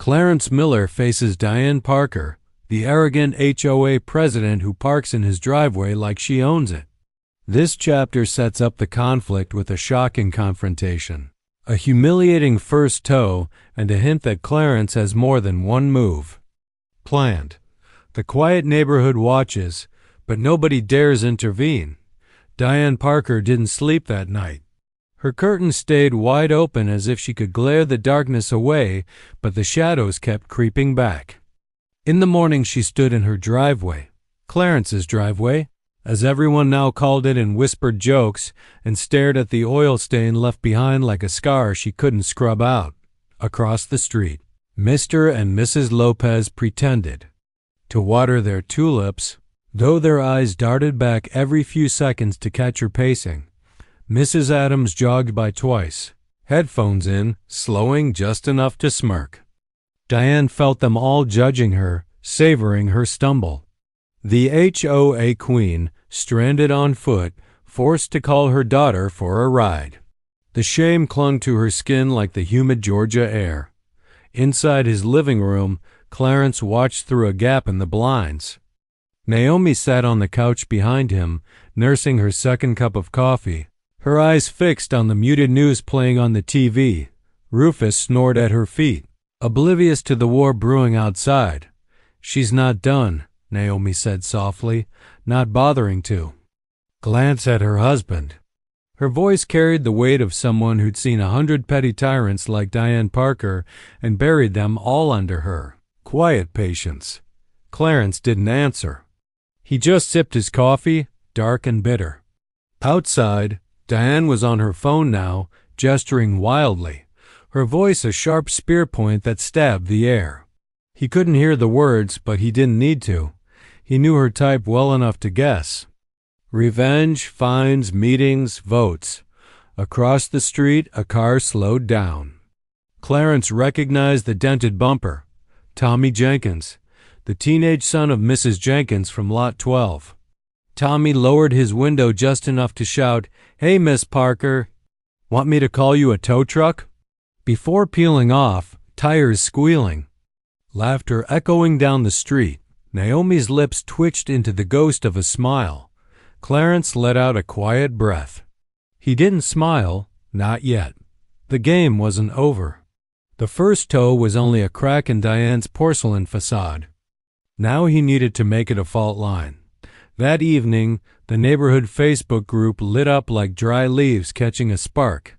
Clarence Miller faces Diane Parker, the arrogant HOA president who parks in his driveway like she owns it. This chapter sets up the conflict with a shocking confrontation, a humiliating first toe, and a hint that Clarence has more than one move planned. The quiet neighborhood watches, but nobody dares intervene. Diane Parker didn't sleep that night. Her curtains stayed wide open as if she could glare the darkness away, but the shadows kept creeping back. In the morning she stood in her driveway, Clarence's driveway, as everyone now called it in whispered jokes, and stared at the oil stain left behind like a scar she couldn't scrub out. Across the street, Mr. and Mrs. Lopez pretended to water their tulips, though their eyes darted back every few seconds to catch her pacing. Mrs. Adams jogged by twice, headphones in, slowing just enough to smirk. Diane felt them all judging her, savoring her stumble. The HOA queen, stranded on foot, forced to call her daughter for a ride. The shame clung to her skin like the humid Georgia air. Inside his living room, Clarence watched through a gap in the blinds. Naomi sat on the couch behind him, nursing her second cup of coffee, her eyes fixed on the muted news playing on the TV. Rufus snored at her feet, oblivious to the war brewing outside. "She's not done," Naomi said softly, not bothering to glance at her husband. Her voice carried the weight of someone who'd seen 100 petty tyrants like Diane Parker and buried them all under her quiet patience. Clarence didn't answer. He just sipped his coffee, dark and bitter. Outside, Diane was on her phone now, gesturing wildly, her voice a sharp spear point that stabbed the air. He couldn't hear the words, but he didn't need to. He knew her type well enough to guess. Revenge, fines, meetings, votes. Across the street, a car slowed down. Clarence recognized the dented bumper. Tommy Jenkins, the teenage son of Mrs. Jenkins from Lot 12. Tommy lowered his window just enough to shout, "Hey, Miss Parker, want me to call you a tow truck?" Before peeling off, tires squealing, laughter echoing down the street. Naomi's lips twitched into the ghost of a smile. Clarence let out a quiet breath. He didn't smile, not yet. The game wasn't over. The first toe was only a crack in Diane's porcelain facade. Now he needed to make it a fault line. That evening, the neighborhood Facebook group lit up like dry leaves catching a spark.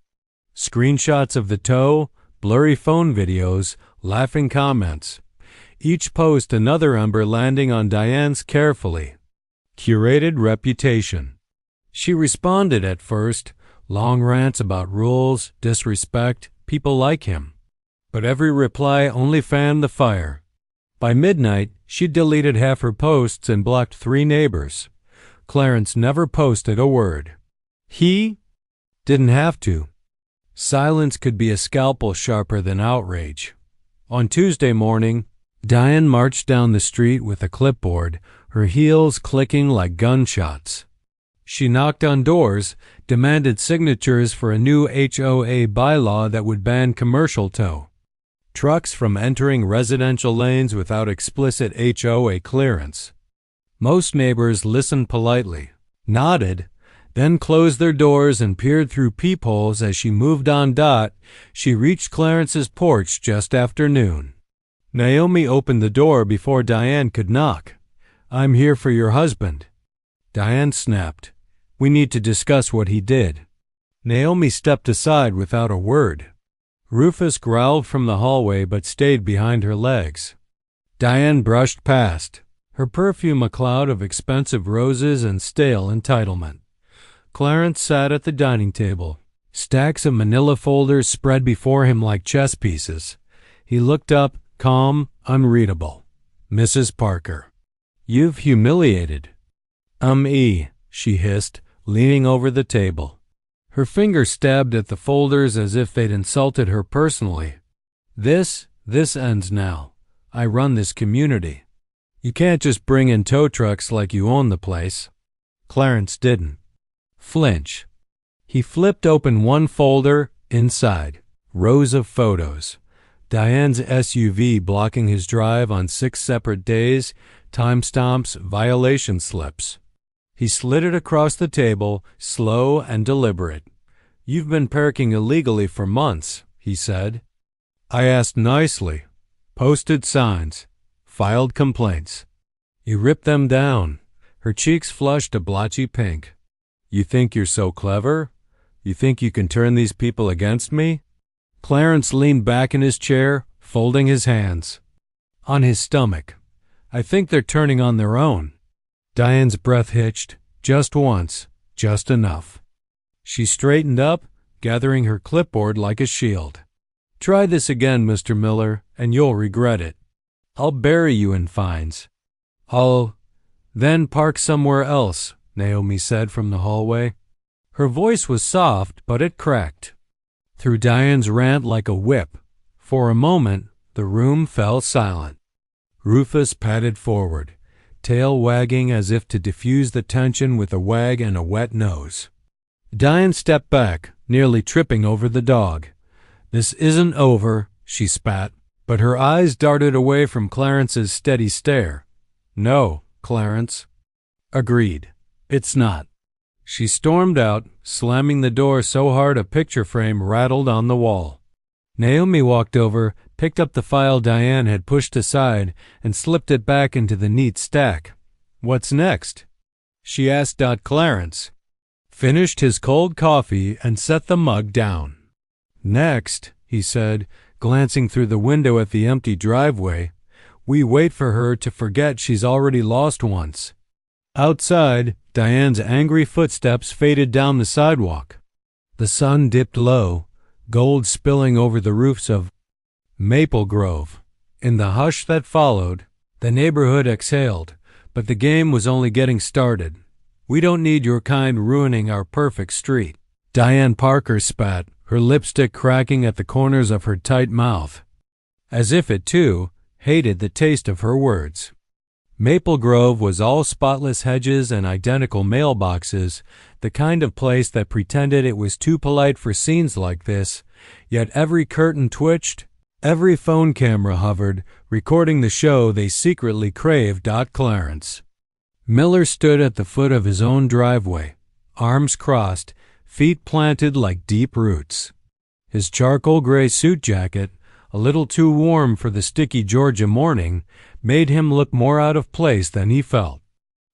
Screenshots of the toe, blurry phone videos, laughing comments. Each post another ember landing on Diane's carefully curated reputation. She responded at first, long rants about rules, disrespect, people like him. But every reply only fanned the fire. By midnight, she'd deleted half her posts and blocked 3 neighbors. Clarence never posted a word. He didn't have to. Silence could be a scalpel sharper than outrage. On Tuesday morning, Diane marched down the street with a clipboard, her heels clicking like gunshots. She knocked on doors, demanded signatures for a new HOA bylaw that would ban commercial tow trucks from entering residential lanes without explicit HOA clearance. Most neighbors listened politely, nodded, then closed their doors and peered through peepholes as she moved on. She reached Clarence's porch just after noon. Naomi opened the door before Diane could knock. "I'm here for your husband." Diane snapped. "We need to discuss what he did." Naomi stepped aside without a word. Rufus growled from the hallway but stayed behind her legs. Diane brushed past, her perfume a cloud of expensive roses and stale entitlement. Clarence sat at the dining table, stacks of manila folders spread before him like chess pieces. He looked up, calm, unreadable. "Mrs. Parker, you've humiliated." She hissed, leaning over the table. Her finger stabbed at the folders as if they'd insulted her personally. This ends now. I run this community. You can't just bring in tow trucks like you own the place." Clarence didn't flinch. He flipped open one folder. Inside, rows of photos. Diane's SUV blocking his drive on 6 separate days, timestamps, violation slips. He slid it across the table, slow and deliberate. "You've been parking illegally for months," he said. I asked nicely. Posted signs. Filed complaints. He ripped them down. Her cheeks flushed a blotchy pink. "You think you're so clever? You think you can turn these people against me?" Clarence leaned back in his chair, folding his hands on his stomach. "I think they're turning on their own." Diane's breath hitched, just once, just enough. She straightened up, gathering her clipboard like a shield. "Try this again, Mr. Miller, and you'll regret it. I'll bury you in fines." "I'll then park somewhere else," Naomi said from the hallway. Her voice was soft, but it cracked through Diane's rant like a whip. For a moment, the room fell silent. Rufus padded forward, tail wagging as if to diffuse the tension with a wag and a wet nose. Diane stepped back, nearly tripping over the dog. "This isn't over," she spat, but her eyes darted away from Clarence's steady stare. "No, Clarence." "Agreed. It's not." She stormed out, slamming the door so hard a picture frame rattled on the wall. Naomi walked over, picked up the file Diane had pushed aside, and slipped it back into the neat stack. "What's next?" she asked. Clarence finished his cold coffee and set the mug down. "Next," he said, glancing through the window at the empty driveway, "we wait for her to forget she's already lost once." Outside, Diane's angry footsteps faded down the sidewalk. The sun dipped low, gold spilling over the roofs of Maple Grove. In the hush that followed, the neighborhood exhaled, but the game was only getting started. "We don't need your kind ruining our perfect street." Diane Parker spat, her lipstick cracking at the corners of her tight mouth, as if it, too, hated the taste of her words. Maple Grove was all spotless hedges and identical mailboxes, the kind of place that pretended it was too polite for scenes like this, yet every curtain twitched, every phone camera hovered, recording the show they secretly craved. Clarence Miller stood at the foot of his own driveway, arms crossed, feet planted like deep roots. His charcoal gray suit jacket, a little too warm for the sticky Georgia morning, made him look more out of place than he felt.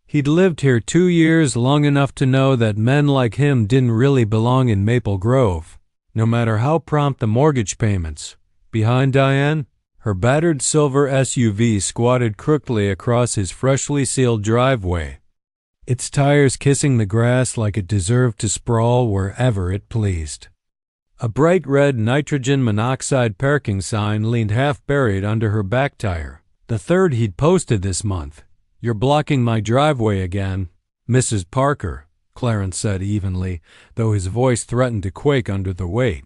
He'd lived here 2 years, long enough to know that men like him didn't really belong in Maple Grove, no matter how prompt the mortgage payments. Behind Diane, her battered silver SUV squatted crookedly across his freshly sealed driveway, its tires kissing the grass like it deserved to sprawl wherever it pleased. A bright red nitrogen monoxide parking sign leaned half-buried under her back tire. The third he'd posted this month. "You're blocking my driveway again, Mrs. Parker," Clarence said evenly, though his voice threatened to quake under the weight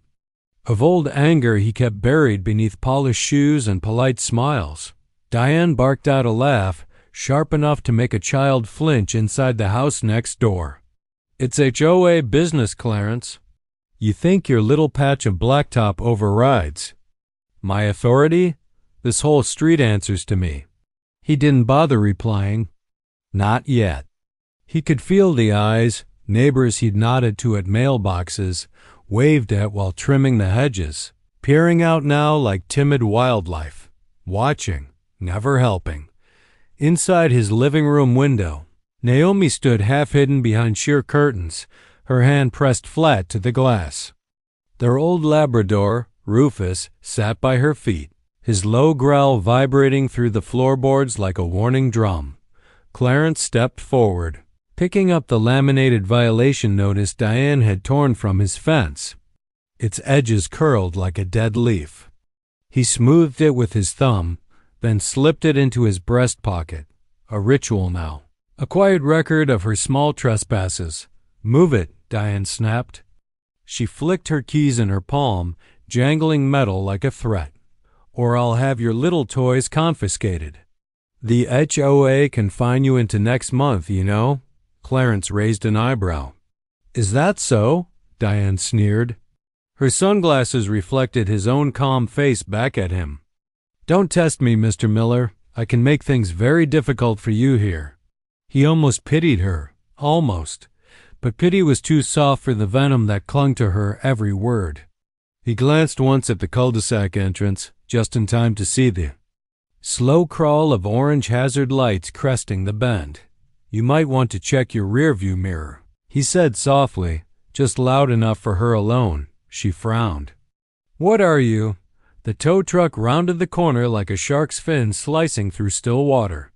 of old anger he kept buried beneath polished shoes and polite smiles. Diane barked out a laugh, sharp enough to make a child flinch inside the house next door. "It's HOA business, Clarence. You think your little patch of blacktop overrides my authority? This whole street answers to me." He didn't bother replying. Not yet. He could feel the eyes, neighbors he'd nodded to at mailboxes, waved at while trimming the hedges, peering out now like timid wildlife, watching, never helping. Inside his living room window, Naomi stood half-hidden behind sheer curtains, her hand pressed flat to the glass. Their old Labrador, Rufus, sat by her feet, his low growl vibrating through the floorboards like a warning drum. Clarence stepped forward, picking up the laminated violation notice Diane had torn from his fence. Its edges curled like a dead leaf. He smoothed it with his thumb, then slipped it into his breast pocket. A ritual now. A quiet record of her small trespasses. "Move it," Diane snapped. She flicked her keys in her palm, jangling metal like a threat. "Or I'll have your little toys confiscated." "The HOA can fine you into next month, you know." Clarence raised an eyebrow. "Is that so?" Diane sneered. Her sunglasses reflected his own calm face back at him. "Don't test me, Mr. Miller. I can make things very difficult for you here." He almost pitied her, almost, but pity was too soft for the venom that clung to her every word. He glanced once at the cul-de-sac entrance, just in time to see the slow crawl of orange hazard lights cresting the bend. "You might want to check your rearview mirror," he said softly, just loud enough for her alone. She frowned. "What are you?" The tow truck rounded the corner like a shark's fin slicing through still water.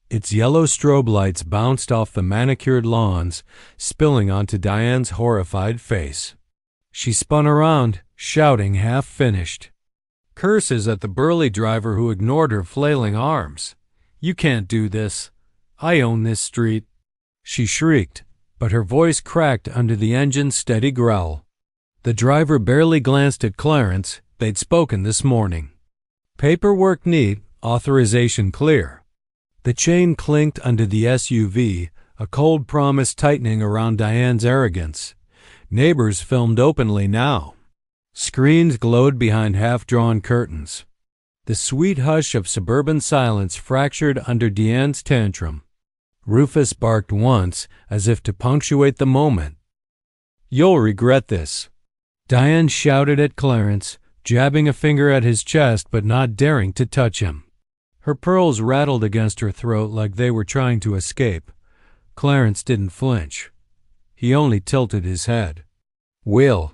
Its yellow strobe lights bounced off the manicured lawns, spilling onto Diane's horrified face. She spun around, shouting, half-finished curses at the burly driver who ignored her flailing arms. "You can't do this. I own this street," she shrieked, but her voice cracked under the engine's steady growl. The driver barely glanced at Clarence. They'd spoken this morning. Paperwork neat, authorization clear. The chain clinked under the SUV, a cold promise tightening around Diane's arrogance. Neighbors filmed openly now. Screens glowed behind half-drawn curtains. The sweet hush of suburban silence fractured under Diane's tantrum. Rufus barked once, as if to punctuate the moment. "You'll regret this." Diane shouted at Clarence, jabbing a finger at his chest but not daring to touch him. Her pearls rattled against her throat like they were trying to escape. Clarence didn't flinch. He only tilted his head. "Will."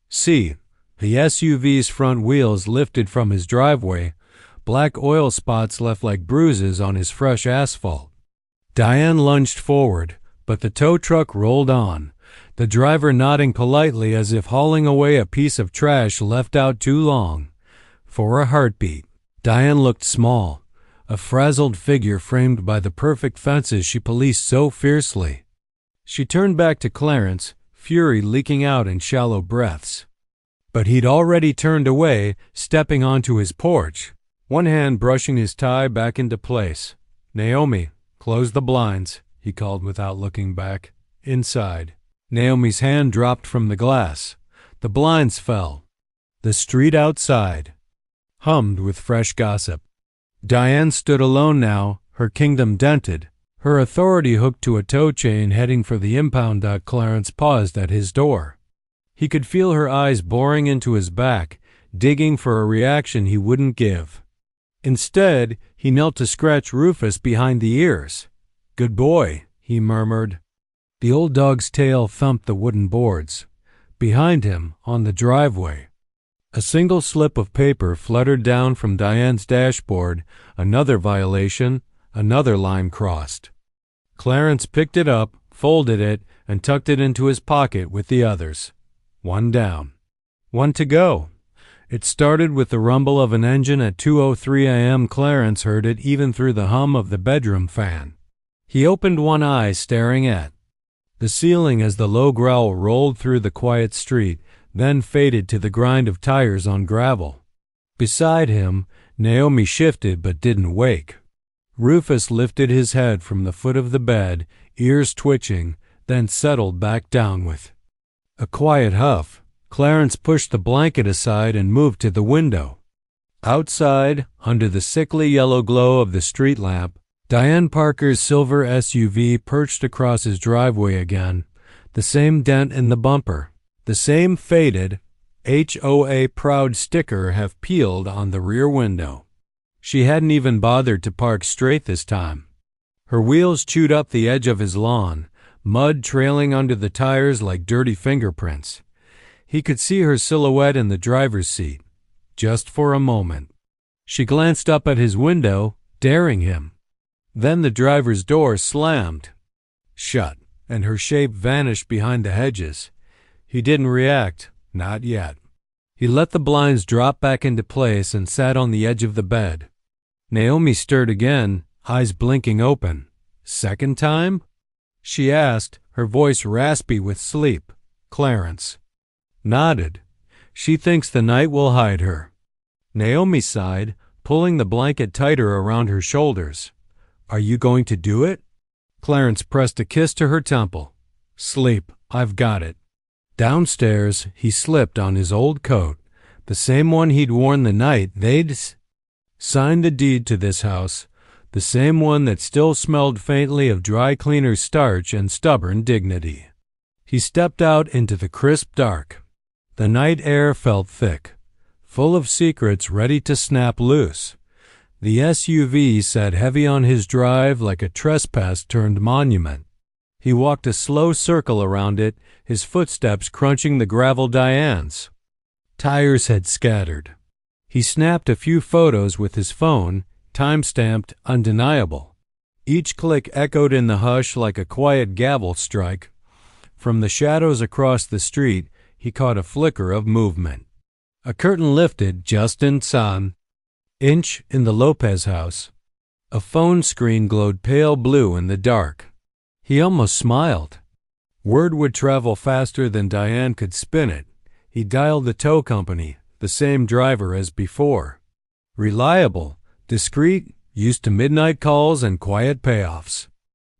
See, the SUV's front wheels lifted from his driveway, black oil spots left like bruises on his fresh asphalt. Diane lunged forward, but the tow truck rolled on, the driver nodding politely as if hauling away a piece of trash left out too long. For a heartbeat, Diane looked small, a frazzled figure framed by the perfect fences she policed so fiercely. She turned back to Clarence, fury leaking out in shallow breaths. But he'd already turned away, stepping onto his porch, one hand brushing his tie back into place. "Naomi, close the blinds," he called without looking back. Inside. Naomi's hand dropped from the glass. The blinds fell. The street outside hummed with fresh gossip. Diane stood alone now, her kingdom dented, her authority hooked to a tow chain heading for the impound dock. Clarence paused at his door. He could feel her eyes boring into his back, digging for a reaction he wouldn't give. Instead, he knelt to scratch Rufus behind the ears. "Good boy," he murmured. The old dog's tail thumped the wooden boards. Behind him, on the driveway, a single slip of paper fluttered down from Diane's dashboard, another violation, another line crossed. Clarence picked it up, folded it, and tucked it into his pocket with the others. One down. One to go. It started with the rumble of an engine at 2:03 a.m. Clarence heard it even through the hum of the bedroom fan. He opened one eye, staring at the ceiling as the low growl rolled through the quiet street, then faded to the grind of tires on gravel. Beside him, Naomi shifted but didn't wake. Rufus lifted his head from the foot of the bed, ears twitching, then settled back down with a quiet huff. Clarence pushed the blanket aside and moved to the window. Outside, under the sickly yellow glow of the street lamp, Diane Parker's silver SUV perched across his driveway again, the same dent in the bumper, the same faded HOA proud sticker half peeled on the rear window. She hadn't even bothered to park straight this time. Her wheels chewed up the edge of his lawn, mud trailing under the tires like dirty fingerprints. He could see her silhouette in the driver's seat, just for a moment. She glanced up at his window, daring him. Then the driver's door slammed shut, and her shape vanished behind the hedges. He didn't react, not yet. He let the blinds drop back into place and sat on the edge of the bed. Naomi stirred again, eyes blinking open. "Second time?" she asked, her voice raspy with sleep. Clarence nodded. "She thinks the night will hide her." Naomi sighed, pulling the blanket tighter around her shoulders. "Are you going to do it?" Clarence pressed a kiss to her temple. "Sleep. I've got it." Downstairs, he slipped on his old coat, the same one he'd worn the night they'd signed the deed to this house, the same one that still smelled faintly of dry cleaner's starch and stubborn dignity. He stepped out into the crisp dark. The night air felt thick, full of secrets ready to snap loose. The SUV sat heavy on his drive like a trespass-turned monument. He walked a slow circle around it, his footsteps crunching the gravel Diane's. Tires had scattered. He snapped a few photos with his phone, time-stamped undeniable. Each click echoed in the hush like a quiet gavel strike. From the shadows across the street, he caught a flicker of movement. A curtain lifted just inside inch in the Lopez house. A phone screen glowed pale blue in the dark. He almost smiled. Word would travel faster than Diane could spin it. He dialed the tow company, the same driver as before. Reliable, discreet, used to midnight calls and quiet payoffs.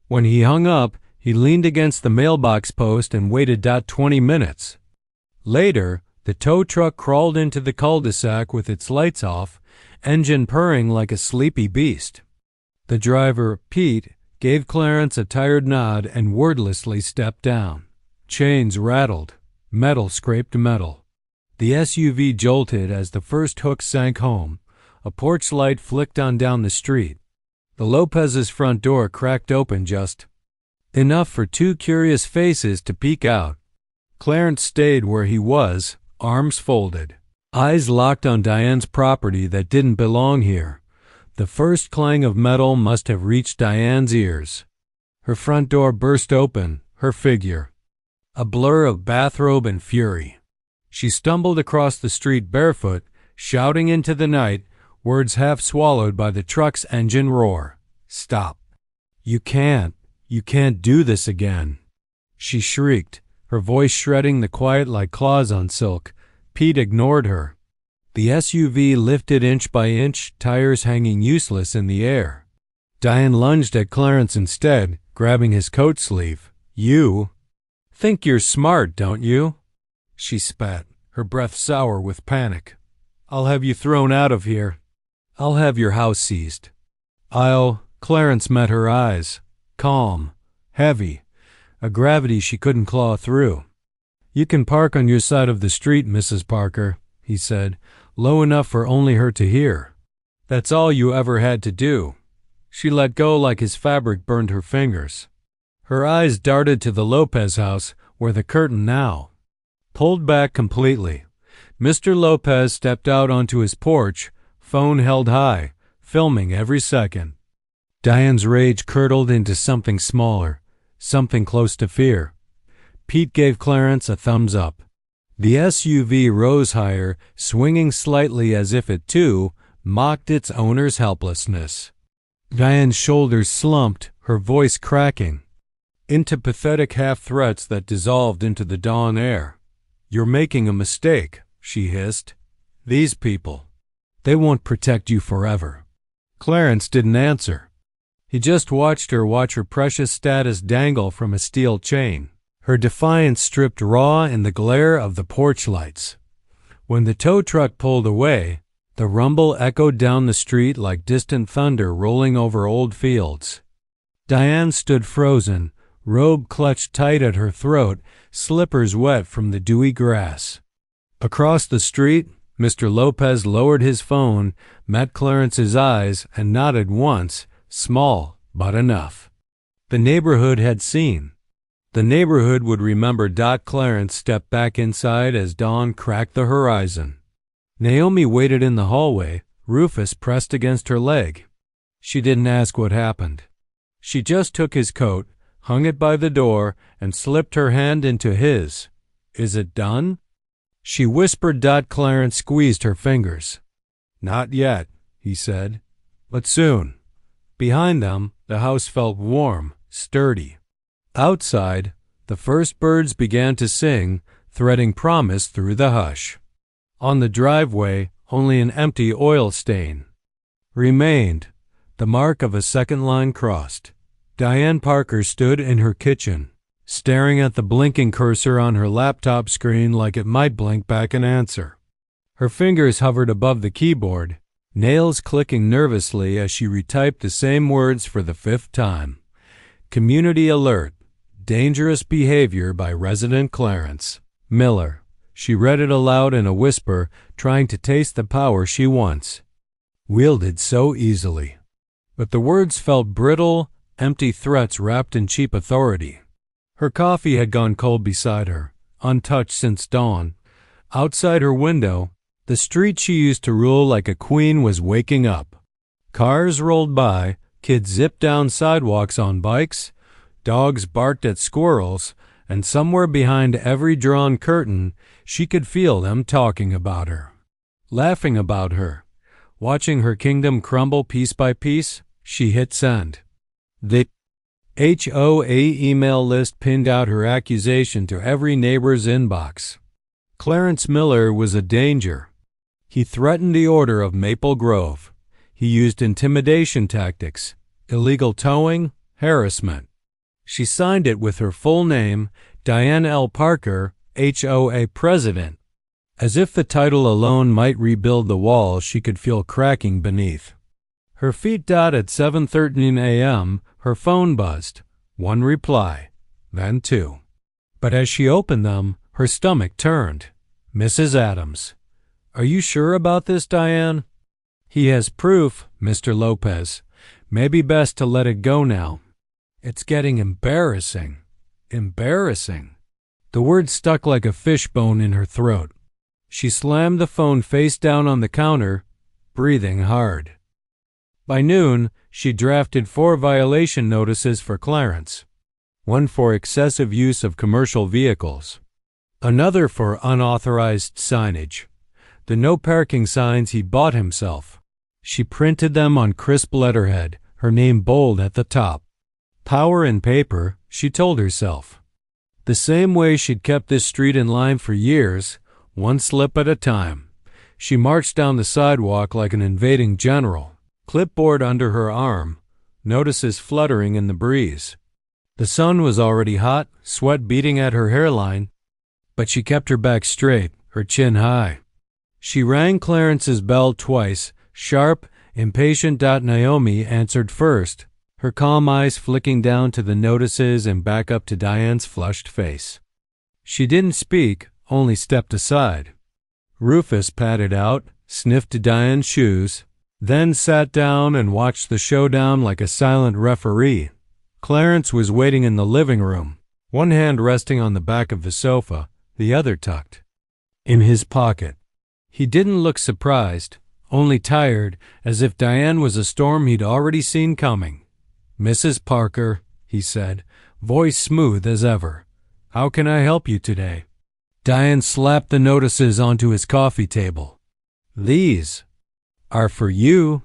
When he hung up, he leaned against the mailbox post and waited 20 minutes. Later, the tow truck crawled into the cul-de-sac with its lights off, engine purring like a sleepy beast. The driver, Pete, gave Clarence a tired nod and wordlessly stepped down. Chains rattled. Metal scraped metal. The SUV jolted as the first hook sank home. A porch light flicked on down the street. The Lopez's front door cracked open just enough for two curious faces to peek out. Clarence stayed where he was, arms folded, eyes locked on Diane's property that didn't belong here. The first clang of metal must have reached Diane's ears. Her front door burst open, her figure a blur of bathrobe and fury. She stumbled across the street barefoot, shouting into the night, words half swallowed by the truck's engine roar. "Stop. You can't do this again," she shrieked, her voice shredding the quiet like claws on silk. Pete ignored her. The SUV lifted inch by inch, tires hanging useless in the air. Diane lunged at Clarence instead, grabbing his coat sleeve. "You think you're smart, don't you?" she spat, her breath sour with panic. "I'll have you thrown out of here. I'll have your house seized. Clarence met her eyes, calm, heavy, a gravity she couldn't claw through. "You can park on your side of the street, Mrs. Parker," he said, low enough for only her to hear. "That's all you ever had to do." She let go like his fabric burned her fingers. Her eyes darted to the Lopez house, where the curtain now pulled back completely. Mr. Lopez stepped out onto his porch, phone held high, filming every second. Diane's rage curdled into something smaller, something close to fear. Pete gave Clarence a thumbs up. The SUV rose higher, swinging slightly as if it, too, mocked its owner's helplessness. Diane's shoulders slumped, her voice cracking into pathetic half-threats that dissolved into the dawn air. "You're making a mistake," she hissed. "These people, they won't protect you forever." Clarence didn't answer. He just watched her watch her precious status dangle from a steel chain, her defiance stripped raw in the glare of the porch lights. When the tow truck pulled away, the rumble echoed down the street like distant thunder rolling over old fields. Diane stood frozen, robe clutched tight at her throat, slippers wet from the dewy grass. Across the street, Mr. Lopez lowered his phone, met Clarence's eyes, and nodded once, small, but enough. The neighborhood had seen. The neighborhood would remember. Clarence stepped back inside as dawn cracked the horizon. Naomi waited in the hallway, Rufus pressed against her leg. She didn't ask what happened. She just took his coat, hung it by the door, and slipped her hand into his. "Is it done?" she whispered. Clarence squeezed her fingers. "Not yet," he said, "but soon." Behind them, the house felt warm, sturdy. Outside, the first birds began to sing, threading promise through the hush. On the driveway, only an empty oil stain remained, the mark of a second line crossed. Diane Parker stood in her kitchen, staring at the blinking cursor on her laptop screen like it might blink back an answer. Her fingers hovered above the keyboard, nails clicking nervously as she retyped the same words for the 5th time. Community alert. Dangerous behavior by resident Clarence Miller. She read it aloud in a whisper, trying to taste the power she once wielded so easily. But the words felt brittle, empty threats wrapped in cheap authority. Her coffee had gone cold beside her, untouched since dawn. Outside her window, the street she used to rule like a queen was waking up. Cars rolled by, kids zipped down sidewalks on bikes, dogs barked at squirrels, and somewhere behind every drawn curtain, she could feel them talking about her, laughing about her. Watching her kingdom crumble piece by piece, she hit send. The HOA email list pinned out her accusation to every neighbor's inbox. Clarence Miller was a danger. He threatened the order of Maple Grove. He used intimidation tactics, illegal towing, harassment. She signed it with her full name, Diane L. Parker, HOA President. As if the title alone might rebuild the walls she could feel cracking beneath. Her feet dot at 7:13 a.m., her phone buzzed. One reply, then two. But as she opened them, her stomach turned. Mrs. Adams. Are you sure about this, Diane? He has proof, Mr. Lopez. Maybe best to let it go now. It's getting embarrassing. Embarrassing. The word stuck like a fishbone in her throat. She slammed the phone face down on the counter, breathing hard. By noon, she drafted 4 violation notices for Clarence. One for excessive use of commercial vehicles. Another for unauthorized signage. The no parking signs he bought himself. She printed them on crisp letterhead, her name bold at the top. Power in paper, she told herself. The same way she'd kept this street in line for years, one slip at a time. She marched down the sidewalk like an invading general, clipboard under her arm, notices fluttering in the breeze. The sun was already hot, sweat beating at her hairline, but she kept her back straight, her chin high. She rang Clarence's bell twice, sharp, impatient. Naomi answered first, her calm eyes flicking down to the notices and back up to Diane's flushed face. She didn't speak, only stepped aside. Rufus padded out, sniffed to Diane's shoes, then sat down and watched the showdown like a silent referee. Clarence was waiting in the living room, one hand resting on the back of the sofa, the other tucked in his pocket. He didn't look surprised, only tired, as if Diane was a storm he'd already seen coming. Mrs. Parker, he said, voice smooth as ever. How can I help you today? Diane slapped the notices onto his coffee table. These are for you.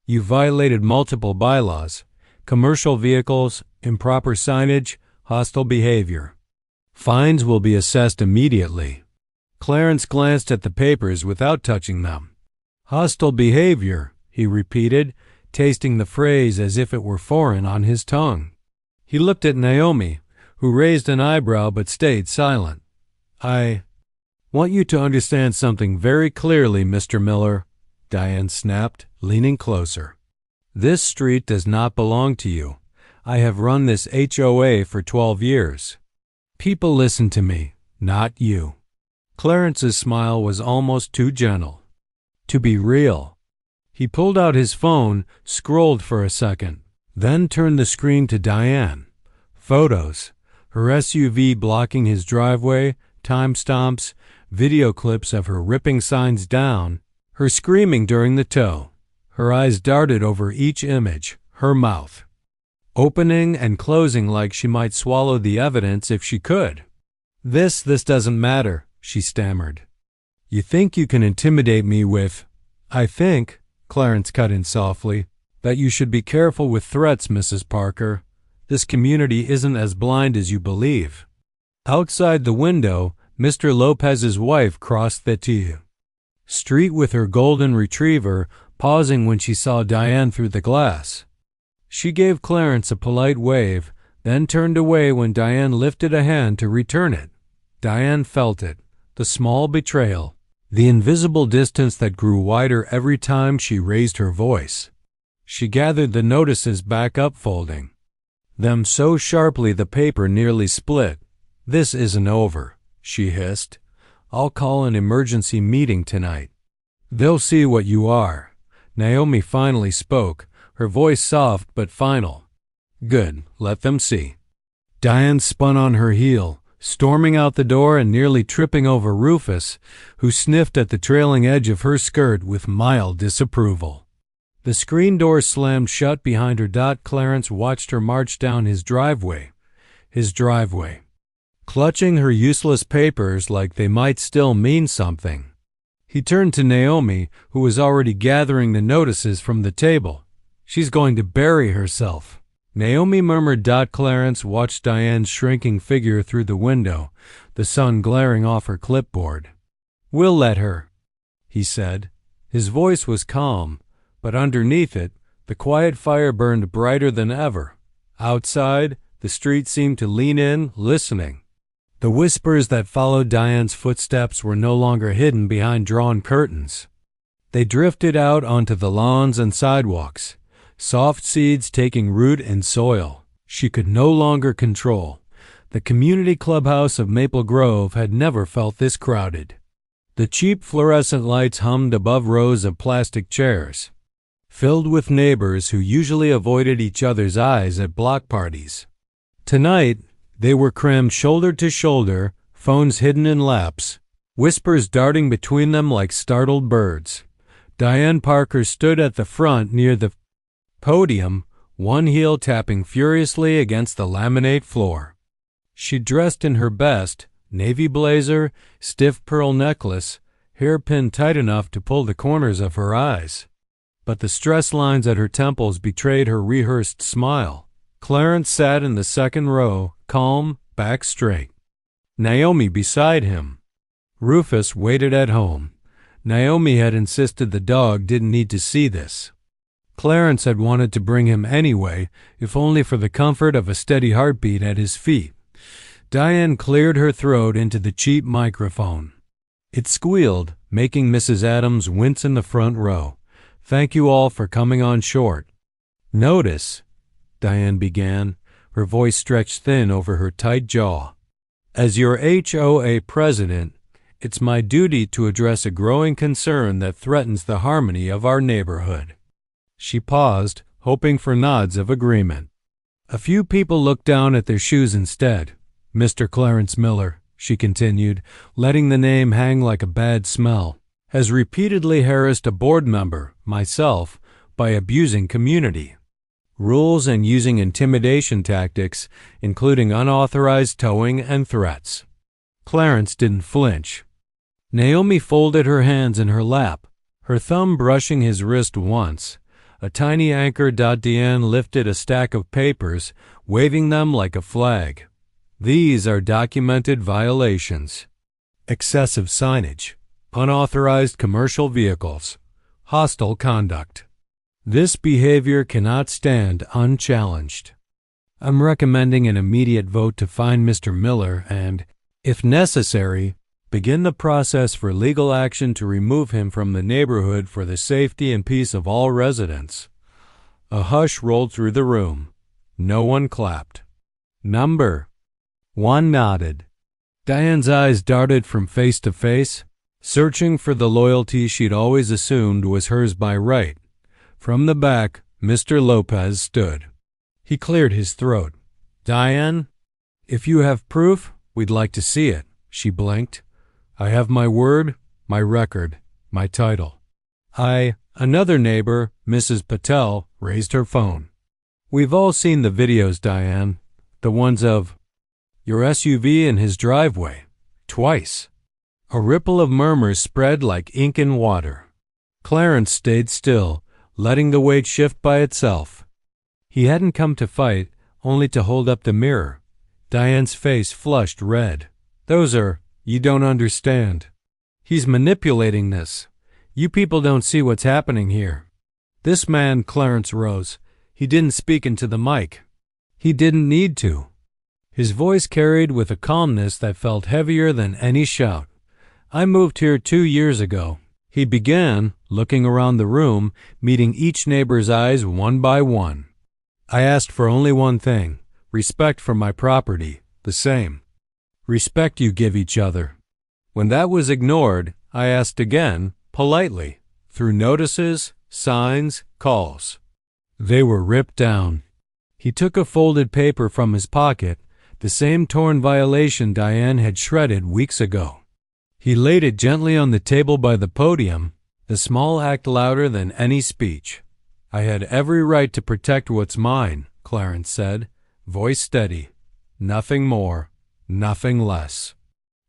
You violated multiple bylaws. Commercial vehicles, improper signage, hostile behavior. Fines will be assessed immediately. Clarence glanced at the papers without touching them. Hostile behavior, he repeated, tasting the phrase as if it were foreign on his tongue. He looked at Naomi, who raised an eyebrow but stayed silent. I want you to understand something very clearly, Mr. Miller, Diane snapped, leaning closer. This street does not belong to you. I have run this HOA for 12 years. People listen to me, not you. Clarence's smile was almost too gentle. To be real. He pulled out his phone, scrolled for a second, then turned the screen to Diane. Photos. Her SUV blocking his driveway, timestamps, video clips of her ripping signs down, her screaming during the tow. Her eyes darted over each image, her mouth opening and closing like she might swallow the evidence if she could. This doesn't matter, she stammered. You think you can intimidate me with, I think, Clarence cut in softly, that you should be careful with threats, Mrs. Parker. This community isn't as blind as you believe. Outside the window, Mr. Lopez's wife crossed the street with her golden retriever, pausing when she saw Diane through the glass. She gave Clarence a polite wave, then turned away when Diane lifted a hand to return it. Diane felt it, the small betrayal, the invisible distance that grew wider every time she raised her voice. She gathered the notices back up, folding them so sharply the paper nearly split. "This isn't over," she hissed. "I'll call an emergency meeting tonight. They'll see what you are." Naomi finally spoke, her voice soft but final. "Good, let them see." Diane spun on her heel, storming out the door and nearly tripping over Rufus, who sniffed at the trailing edge of her skirt with mild disapproval. The screen door slammed shut behind her. Clarence watched her march down his driveway, clutching her useless papers like they might still mean something. He turned to Naomi, who was already gathering the notices from the table. "She's going to bury herself," Naomi murmured. Clarence watched Diane's shrinking figure through the window, the sun glaring off her clipboard. "We'll let her," he said. His voice was calm, but underneath it, the quiet fire burned brighter than ever. Outside, the street seemed to lean in, listening. The whispers that followed Diane's footsteps were no longer hidden behind drawn curtains. They drifted out onto the lawns and sidewalks, soft seeds taking root in soil she could no longer control. The community clubhouse of Maple Grove had never felt this crowded. The cheap fluorescent lights hummed above rows of plastic chairs, filled with neighbors who usually avoided each other's eyes at block parties. Tonight, they were crammed shoulder to shoulder, phones hidden in laps, whispers darting between them like startled birds. Diane Parker stood at the front near the podium, one heel tapping furiously against the laminate floor. She dressed in her best, navy blazer, stiff pearl necklace, hair pinned tight enough to pull the corners of her eyes. But the stress lines at her temples betrayed her rehearsed smile. Clarence sat in the second row, calm, back straight. Naomi beside him. Rufus waited at home. Naomi had insisted the dog didn't need to see this. Clarence had wanted to bring him anyway, if only for the comfort of a steady heartbeat at his feet. Diane cleared her throat into the cheap microphone. It squealed, making Mrs. Adams wince in the front row. "Thank you all for coming on short." "Notice," Diane began, her voice stretched thin over her tight jaw. "As your HOA president, it's my duty to address a growing concern that threatens the harmony of our neighborhood." She paused, hoping for nods of agreement. A few people looked down at their shoes instead. "Mr. Clarence Miller," she continued, letting the name hang like a bad smell, "has repeatedly harassed a board member, myself, by abusing community rules and using intimidation tactics, including unauthorized towing and threats." Clarence didn't flinch. Naomi folded her hands in her lap, her thumb brushing his wrist once. A tiny anchor. Diane lifted a stack of papers, waving them like a flag. "These are documented violations. Excessive signage, unauthorized commercial vehicles, hostile conduct. This behavior cannot stand unchallenged. I'm recommending an immediate vote to fine Mr. Miller and, if necessary, begin the process for legal action to remove him from the neighborhood for the safety and peace of all residents." A hush rolled through the room. No one clapped. "Number 1 nodded. Diane's eyes darted from face to face, searching for the loyalty she'd always assumed was hers by right. From the back, Mr. Lopez stood. He cleared his throat. "Diane, if you have proof, we'd like to see it." She blinked. "I have my word, my record, my title." Another neighbor, Mrs. Patel, raised her phone. "We've all seen the videos, Diane. The ones of your SUV in his driveway. Twice." A ripple of murmurs spread like ink in water. Clarence stayed still, letting the weight shift by itself. He hadn't come to fight, only to hold up the mirror. Diane's face flushed red. You don't understand. He's manipulating this. You people don't see what's happening here." This man, Clarence rose. He didn't speak into the mic. He didn't need to. His voice carried with a calmness that felt heavier than any shout. I moved here 2 years ago. He began, looking around the room, meeting each neighbor's eyes one by one. I asked for only one thing, respect for my property, the same. Respect you give each other. When that was ignored, I asked again, politely, through notices, signs, calls. They were ripped down. He took a folded paper from his pocket, the same torn violation Diane had shredded weeks ago. He laid it gently on the table by the podium, the small act louder than any speech. I had every right to protect what's mine, Clarence said, voice steady. Nothing more, nothing less.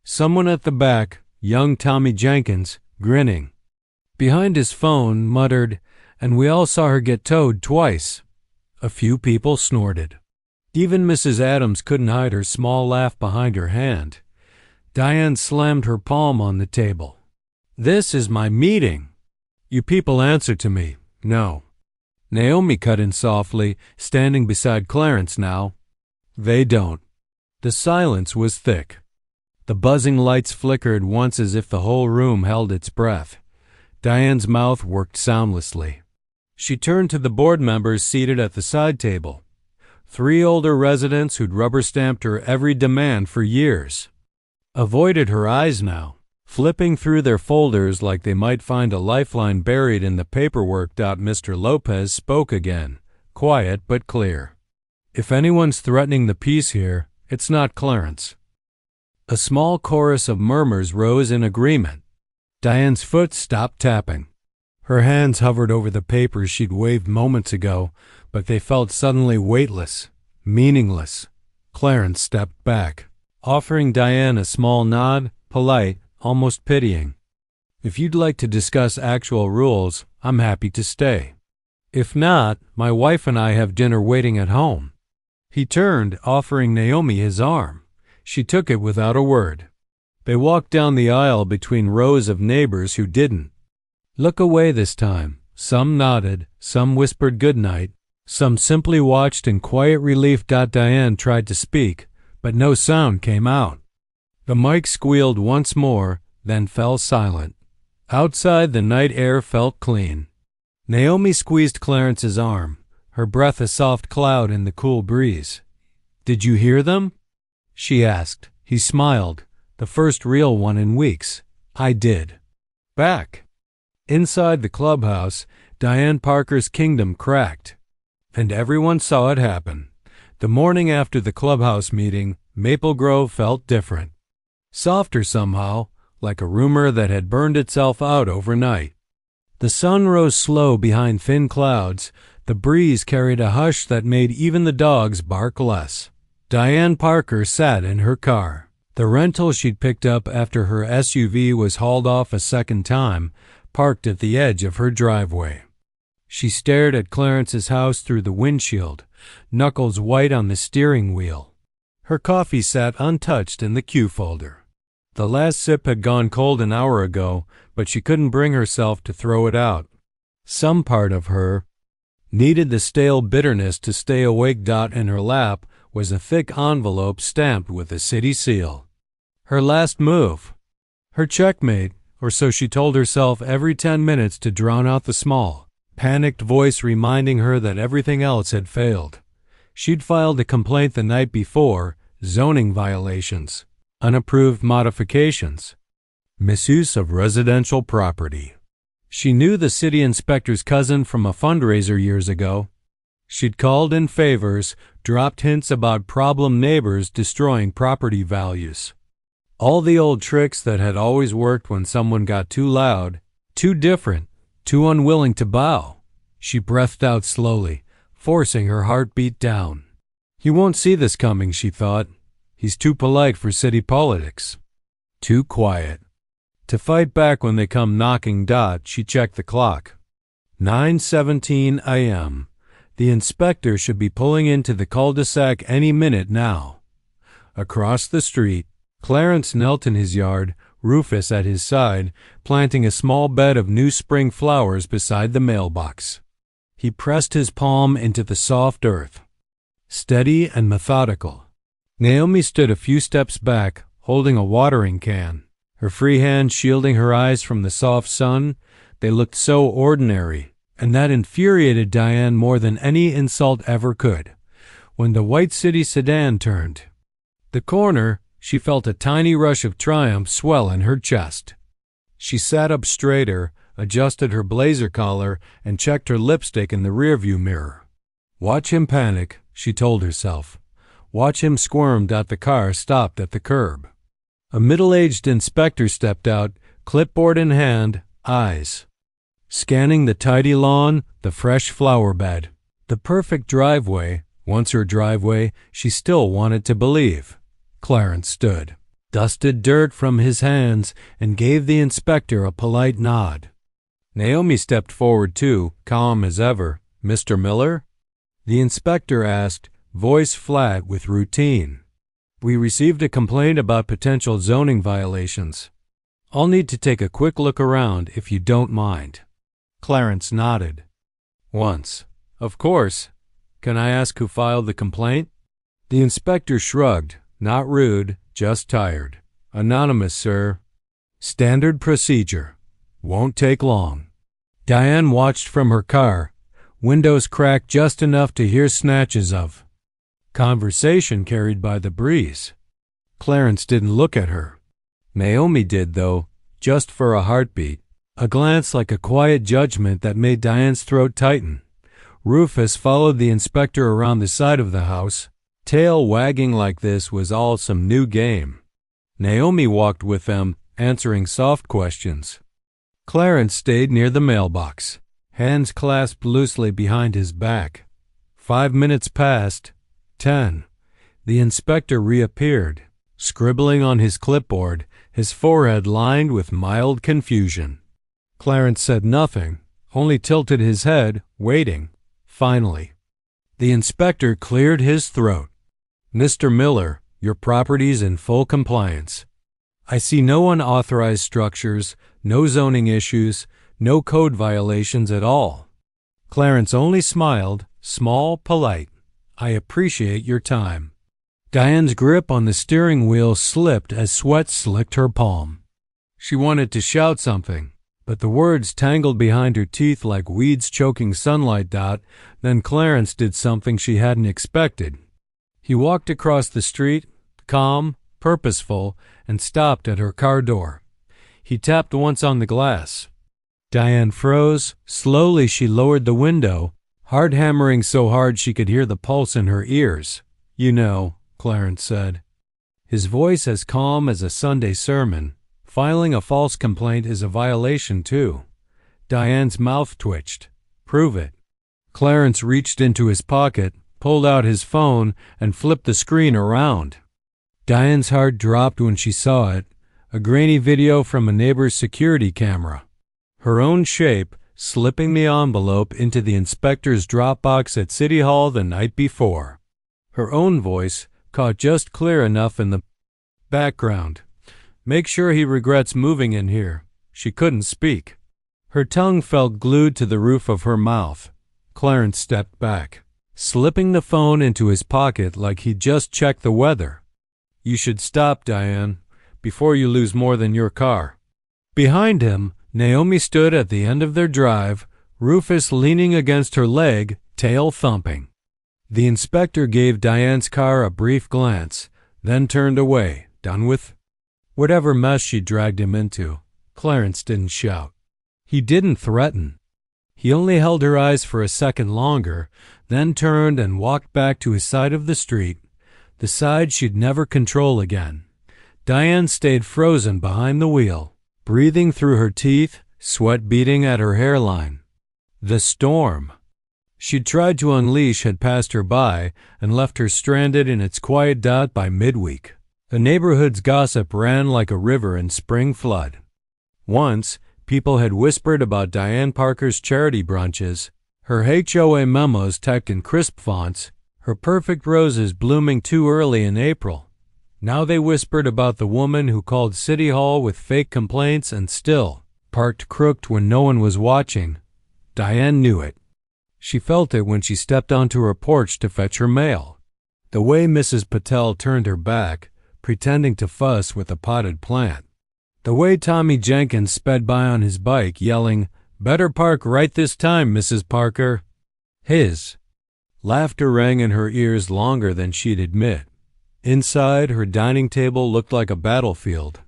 Someone at the back, young Tommy Jenkins, grinning behind his phone, muttered, "And we all saw her get towed twice." A few people snorted. Even Mrs. Adams couldn't hide her small laugh behind her hand. Diane slammed her palm on the table. "This is my meeting. You people answer to me, no." Naomi cut in softly, standing beside Clarence now. "They don't." The silence was thick. The buzzing lights flickered once as if the whole room held its breath. Diane's mouth worked soundlessly. She turned to the board members seated at the side table. 3 older residents who'd rubber-stamped her every demand for years. Avoided her eyes now, flipping through their folders like they might find a lifeline buried in the paperwork. Mr. Lopez spoke again, quiet but clear. "If anyone's threatening the peace here, it's not Clarence." A small chorus of murmurs rose in agreement. Diane's foot stopped tapping. Her hands hovered over the papers she'd waved moments ago, but they felt suddenly weightless, meaningless. Clarence stepped back, offering Diane a small nod, polite, almost pitying. "If you'd like to discuss actual rules, I'm happy to stay. If not, my wife and I have dinner waiting at home." He turned, offering Naomi his arm. She took it without a word. They walked down the aisle between rows of neighbors who didn't look away this time. Some nodded, some whispered goodnight, some simply watched in quiet relief. Diane tried to speak, but no sound came out. The mic squealed once more, then fell silent. Outside, the night air felt clean. Naomi squeezed Clarence's arm, her breath a soft cloud in the cool breeze. "Did you hear them?" she asked. He smiled, the first real one in weeks. "I did." Back. Inside the clubhouse, Diane Parker's kingdom cracked. And everyone saw it happen. The morning after the clubhouse meeting, Maple Grove felt different. Softer somehow, like a rumor that had burned itself out overnight. The sun rose slow behind thin clouds. The breeze carried a hush that made even the dogs bark less. Diane Parker sat in her car, the rental she'd picked up after her SUV was hauled off a second time, parked at the edge of her driveway. She stared at Clarence's house through the windshield, knuckles white on the steering wheel. Her coffee sat untouched in the Q folder. The last sip had gone cold an hour ago, but she couldn't bring herself to throw it out. Some part of her needed the stale bitterness to stay awake. In her lap was a thick envelope stamped with a city seal. Her last move. Her checkmate, or so she told herself every 10 minutes to drown out the small, panicked voice reminding her that everything else had failed. She'd filed a complaint the night before, zoning violations, unapproved modifications, misuse of residential property. She knew the city inspector's cousin from a fundraiser years ago. She'd called in favors, dropped hints about problem neighbors destroying property values. All the old tricks that had always worked when someone got too loud, too different, too unwilling to bow. She breathed out slowly, forcing her heartbeat down. He won't see this coming, she thought. He's too polite for city politics. Too quiet. To fight back when they come knocking. She checked the clock. 9:17 a.m. The inspector should be pulling into the cul-de-sac any minute now. Across the street, Clarence knelt in his yard, Rufus at his side, planting a small bed of new spring flowers beside the mailbox. He pressed his palm into the soft earth. steady and methodical. Naomi stood a few steps back, holding a watering can, her free hand shielding her eyes from the soft sun. They looked so ordinary, and that infuriated Diane more than any insult ever could. When the white city sedan turned the corner, she felt a tiny rush of triumph swell in her chest. She sat up straighter, adjusted her blazer collar, and checked her lipstick in the rearview mirror. Watch him panic, she told herself. Watch him squirm. The car stopped at the curb. A middle-aged inspector stepped out, clipboard in hand, eyes scanning the tidy lawn, the fresh flower bed, the perfect driveway. Once her driveway, she still wanted to believe. Clarence stood, dusted dirt from his hands, and gave the inspector a polite nod. Naomi stepped forward too, calm as ever. "Mr. Miller?" The inspector asked, voice flat with routine. "We received a complaint about potential zoning violations. I'll need to take a quick look around if you don't mind." Clarence nodded. "Once. Of course. Can I ask who filed the complaint?" The inspector shrugged. "Not rude, just tired. Anonymous, sir. Standard procedure. Won't take long." Diane watched from her car, windows cracked just enough to hear snatches of conversation carried by the breeze. Clarence didn't look at her. Naomi did, though, just for a heartbeat, a glance like a quiet judgment that made Diane's throat tighten. Rufus followed the inspector around the side of the house. Tail wagging like this was all some new game. Naomi walked with them, answering soft questions. Clarence stayed near the mailbox, hands clasped loosely behind his back. 5 minutes passed. 10. The inspector reappeared, scribbling on his clipboard, his forehead lined with mild confusion. Clarence said nothing, only tilted his head, waiting. Finally, the inspector cleared his throat. "Mr. Miller, your property's in full compliance. I see no unauthorized structures, no zoning issues, no code violations at all." Clarence only smiled, small, polite. "I appreciate your time." Diane's grip on the steering wheel slipped as sweat slicked her palm. She wanted to shout something, but the words tangled behind her teeth like weeds choking sunlight. Then Clarence did something she hadn't expected. He walked across the street, calm, purposeful, and stopped at her car door. He tapped once on the glass. Diane froze. Slowly she lowered the window, hard hammering so hard she could hear the pulse in her ears. "You know," Clarence said, his voice as calm as a Sunday sermon, "filing a false complaint is a violation too." Diane's mouth twitched. "Prove it." Clarence reached into his pocket, pulled out his phone, and flipped the screen around. Diane's heart dropped when she saw it, a grainy video from a neighbor's security camera. Her own shape slipping the envelope into the inspector's Dropbox at City Hall the night before. Her own voice, caught just clear enough in the background. "Make sure he regrets moving in here." She couldn't speak. Her tongue felt glued to the roof of her mouth. Clarence stepped back, slipping the phone into his pocket like he'd just checked the weather. "You should stop, Diane, before you lose more than your car." Behind him, Naomi stood at the end of their drive, Rufus leaning against her leg, tail thumping. The inspector gave Diane's car a brief glance, then turned away, done with whatever mess she dragged him into. Clarence didn't shout. He didn't threaten. He only held her eyes for a second longer, then turned and walked back to his side of the street, the side she'd never control again. Diane stayed frozen behind the wheel, breathing through her teeth, sweat beading at her hairline. The storm she'd tried to unleash had passed her by and left her stranded in its quiet by midweek. The neighborhood's gossip ran like a river in spring flood. Once, people had whispered about Diane Parker's charity brunches, her HOA memos typed in crisp fonts, her perfect roses blooming too early in April. Now they whispered about the woman who called City Hall with fake complaints and still parked crooked when no one was watching. Diane knew it. She felt it when she stepped onto her porch to fetch her mail. The way Mrs. Patel turned her back, pretending to fuss with a potted plant. The way Tommy Jenkins sped by on his bike, yelling, "Better park right this time, Mrs. Parker." His laughter rang in her ears longer than she'd admit. Inside, her dining table looked like a battlefield.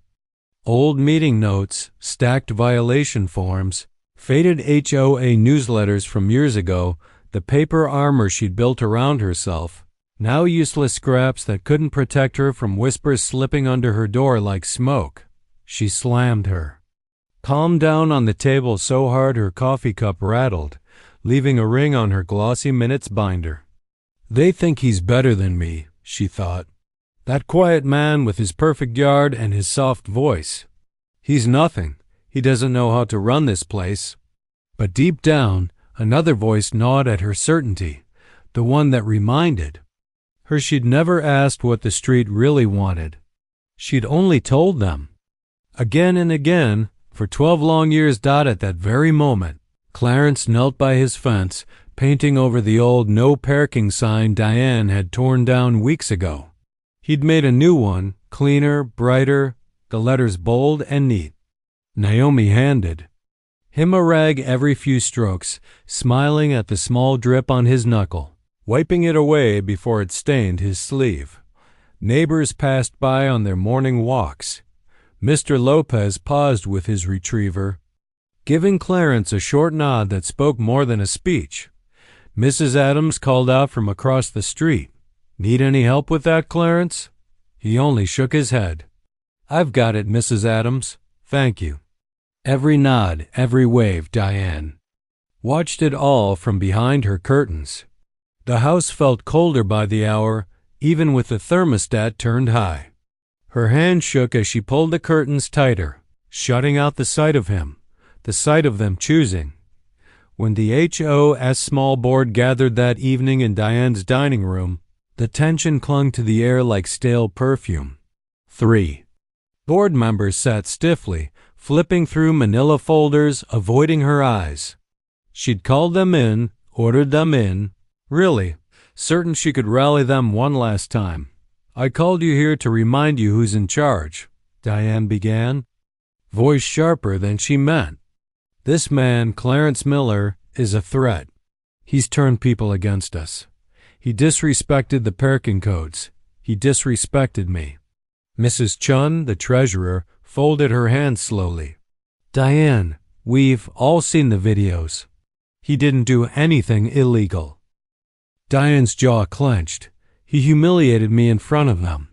Old meeting notes, stacked violation forms, faded HOA newsletters from years ago, the paper armor she'd built around herself, now useless scraps that couldn't protect her from whispers slipping under her door like smoke. She slammed her palm down on the table so hard her coffee cup rattled, leaving a ring on her glossy minutes binder. They think he's better than me, she thought. That quiet man with his perfect yard and his soft voice. He's nothing. He doesn't know how to run this place. But deep down, another voice gnawed at her certainty, the one that reminded her she'd never asked what the street really wanted. She'd only told them. Again and again, for 12 long years. At that very moment, Clarence knelt by his fence, painting over the old "no parking" sign Diane had torn down weeks ago. He'd made a new one, cleaner, brighter, the letters bold and neat. Naomi handed him a rag every few strokes, smiling at the small drip on his knuckle, wiping it away before it stained his sleeve. Neighbors passed by on their morning walks. Mr. Lopez paused with his retriever, giving Clarence a short nod that spoke more than a speech. Mrs. Adams called out from across the street, "Need any help with that, Clarence?" He only shook his head. "I've got it, Mrs. Adams. Thank you." Every nod, every wave, Diane watched it all from behind her curtains. The house felt colder by the hour, even with the thermostat turned high. Her hand shook as she pulled the curtains tighter, shutting out the sight of him, the sight of them choosing. When the HOS small board gathered that evening in Diane's dining room, the tension clung to the air like stale perfume. 3 board members sat stiffly, flipping through manila folders, avoiding her eyes. She'd called them in, ordered them in, really, certain she could rally them one last time. "I called you here to remind you who's in charge," Diane began, voice sharper than she meant. "This man, Clarence Miller, is a threat. He's turned people against us. He disrespected the parking codes. He disrespected me." Mrs. Chun, the treasurer, folded her hands slowly. "Diane, we've all seen the videos. He didn't do anything illegal." Diane's jaw clenched. "He humiliated me in front of them.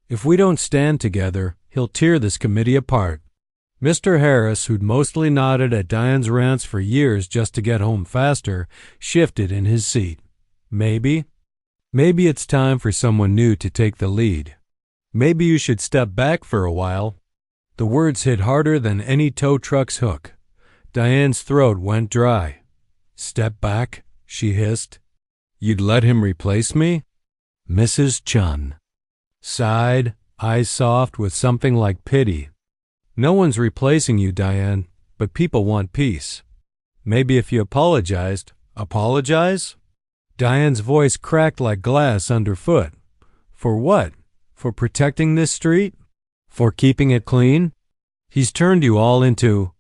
If we don't stand together, he'll tear this committee apart." Mr. Harris, who'd mostly nodded at Diane's rants for years just to get home faster, shifted in his seat. Maybe it's time for someone new to take the lead. Maybe you should step back for a while. The words hit harder than any tow truck's hook. Diane's throat went dry. "Step back?" she hissed. "You'd let him replace me?" Mrs. Chun sighed, eyes soft with something like pity. "No one's replacing you, Diane, but people want peace. Maybe if you apologized." "Apologize?" Diane's voice cracked like glass underfoot. "For what? For protecting this street? For keeping it clean? He's turned you all into—"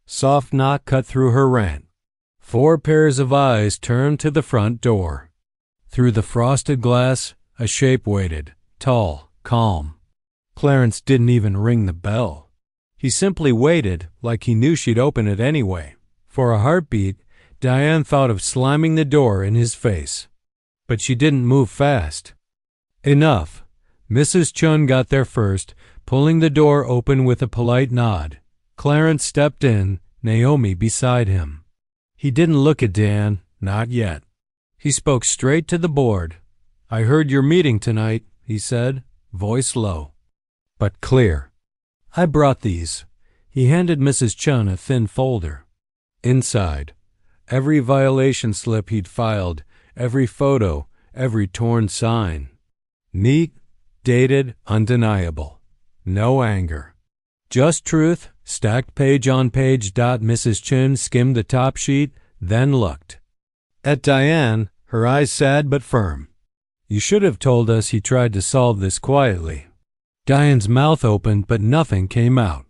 Soft knock cut through her rant. 4 pairs of eyes turned to the front door. Through the frosted glass, a shape waited, tall, calm. Clarence didn't even ring the bell. He simply waited, like he knew she'd open it anyway. For a heartbeat, Diane thought of slamming the door in his face. But she didn't move fast. Enough. Mrs. Chun got there first, pulling the door open with a polite nod. Clarence stepped in, Naomi beside him. He didn't look at Dan, not yet. He spoke straight to the board. "I heard your meeting tonight," he said, voice low, but clear. "I brought these." He handed Mrs. Chun a thin folder. Inside, every violation slip he'd filed, every photo, every torn sign. Neat, dated, undeniable. No anger. Just truth, stacked page on page. Mrs. Chun skimmed the top sheet, then looked at Diane, her eyes sad but firm. You should have told us he tried to solve this quietly. Diane's mouth opened, but nothing came out.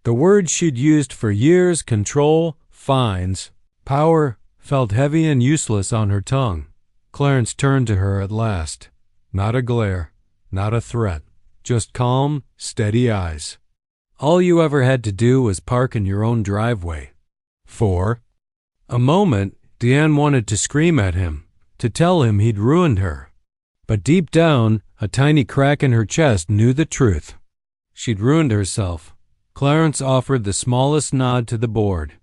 The words she'd used for years, control, fines, power, felt heavy and useless on her tongue. Clarence turned to her at last. Not a glare, not a threat, just calm, steady eyes. All you ever had to do was park in your own driveway. For a moment, Diane wanted to scream at him, to tell him he'd ruined her. But deep down, a tiny crack in her chest knew the truth. She'd ruined herself. Clarence offered the smallest nod to the board.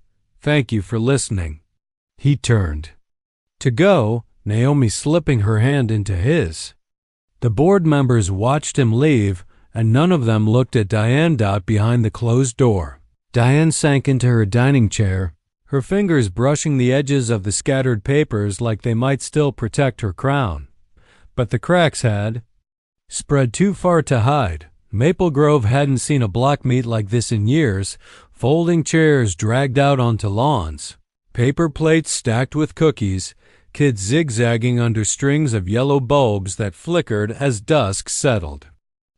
Thank you for listening. He turned to go, Naomi slipping her hand into his. The board members watched him leave, and none of them looked at Diane behind the closed door. Diane sank into her dining chair, her fingers brushing the edges of the scattered papers like they might still protect her crown. But the cracks had spread too far to hide. Maple Grove hadn't seen a block meet like this in years, folding chairs dragged out onto lawns, paper plates stacked with cookies, kids zigzagging under strings of yellow bulbs that flickered as dusk settled.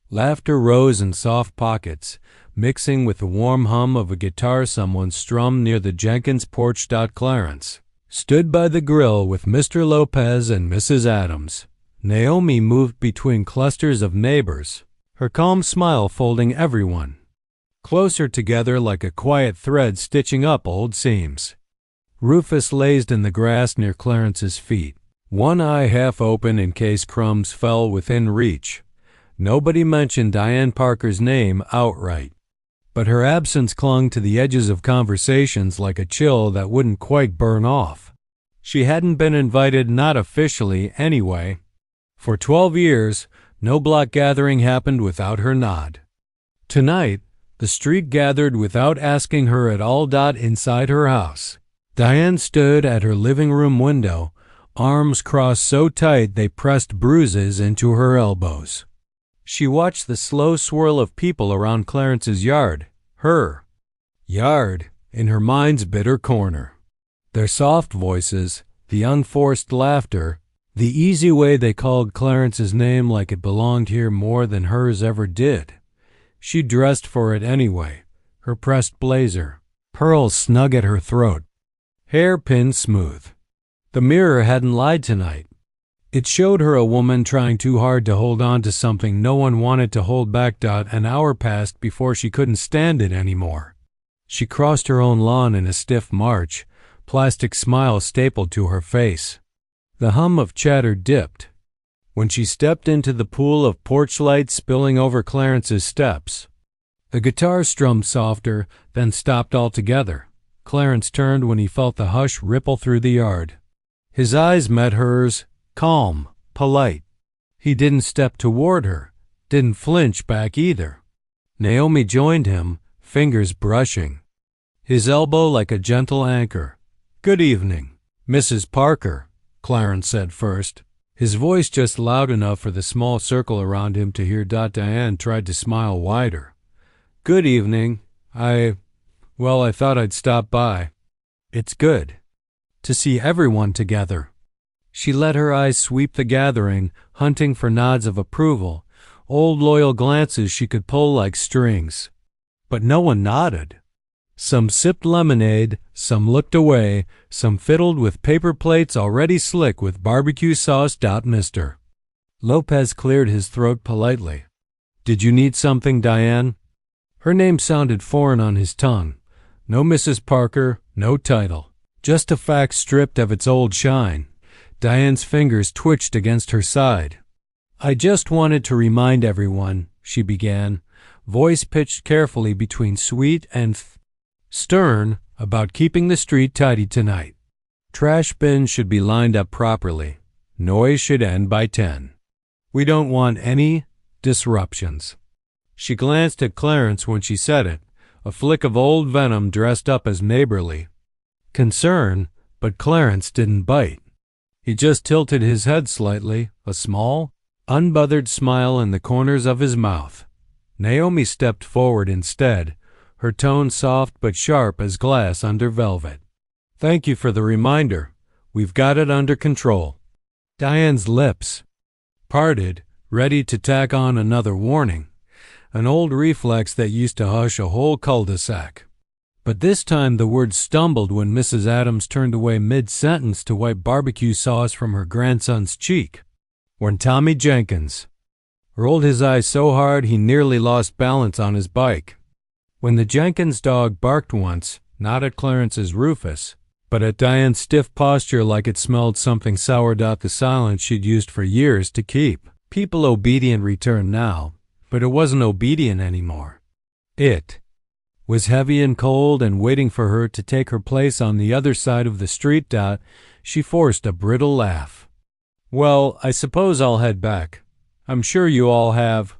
Laughter rose in soft pockets, mixing with the warm hum of a guitar someone strummed near the Jenkins porch. Clarence stood by the grill with Mr. Lopez and Mrs. Adams. Naomi moved between clusters of neighbors, her calm smile folding everyone closer together like a quiet thread stitching up old seams. Rufus lazed in the grass near Clarence's feet, one eye half open in case crumbs fell within reach. Nobody mentioned Diane Parker's name outright, but her absence clung to the edges of conversations like a chill that wouldn't quite burn off. She hadn't been invited, not officially anyway. For 12 years, no block gathering happened without her nod. Tonight, the street gathered without asking her at all. Inside her house, Diane stood at her living room window, arms crossed so tight they pressed bruises into her elbows. She watched the slow swirl of people around Clarence's yard, her yard, in her mind's bitter corner. Their soft voices, the unforced laughter, the easy way they called Clarence's name like it belonged here more than hers ever did. She dressed for it anyway, her pressed blazer, pearls snug at her throat, hair pinned smooth. The mirror hadn't lied tonight. It showed her a woman trying too hard to hold on to something no one wanted to hold back. An hour passed before she couldn't stand it anymore. She crossed her own lawn in a stiff march, plastic smile stapled to her face. The hum of chatter dipped. When she stepped into the pool of porch light spilling over Clarence's steps, the guitar strummed softer, then stopped altogether. Clarence turned when he felt the hush ripple through the yard. His eyes met hers, calm, polite. He didn't step toward her, didn't flinch back either. Naomi joined him, fingers brushing his elbow like a gentle anchor. "Good evening, Mrs. Parker," Clarence said first, his voice just loud enough for the small circle around him to hear. Diane tried to smile wider. "Good evening. I thought I'd stop by. It's good to see everyone together." She let her eyes sweep the gathering, hunting for nods of approval, old loyal glances she could pull like strings. But no one nodded. Some sipped lemonade, some looked away, some fiddled with paper plates already slick with barbecue sauce. Mr. Lopez cleared his throat politely. "Did you need something, Diane?" Her name sounded foreign on his tongue. No Mrs. Parker, no title. Just a fact stripped of its old shine. Diane's fingers twitched against her side. "I just wanted to remind everyone," she began, voice pitched carefully between sweet and stern, "about keeping the street tidy tonight. Trash bins should be lined up properly. Noise should end by 10. We don't want any disruptions." She glanced at Clarence when she said it, a flick of old venom dressed up as neighborly concern, but Clarence didn't bite. He just tilted his head slightly, a small, unbothered smile in the corners of his mouth. Naomi stepped forward instead, her tone soft but sharp as glass under velvet. "Thank you for the reminder. We've got it under control." Diane's lips parted, ready to tack on another warning, an old reflex that used to hush a whole cul-de-sac. But this time the words stumbled when Mrs. Adams turned away mid-sentence to wipe barbecue sauce from her grandson's cheek. When Tommy Jenkins rolled his eyes so hard he nearly lost balance on his bike. When the Jenkins dog barked once, not at Clarence's Rufus, but at Diane's stiff posture like it smelled something soured out the silence she'd used for years to keep. People obedient returned now, but it wasn't obedient anymore. It was heavy and cold and waiting for her to take her place on the other side of the street. She forced a brittle laugh. Well, I suppose I'll head back. I'm sure you all have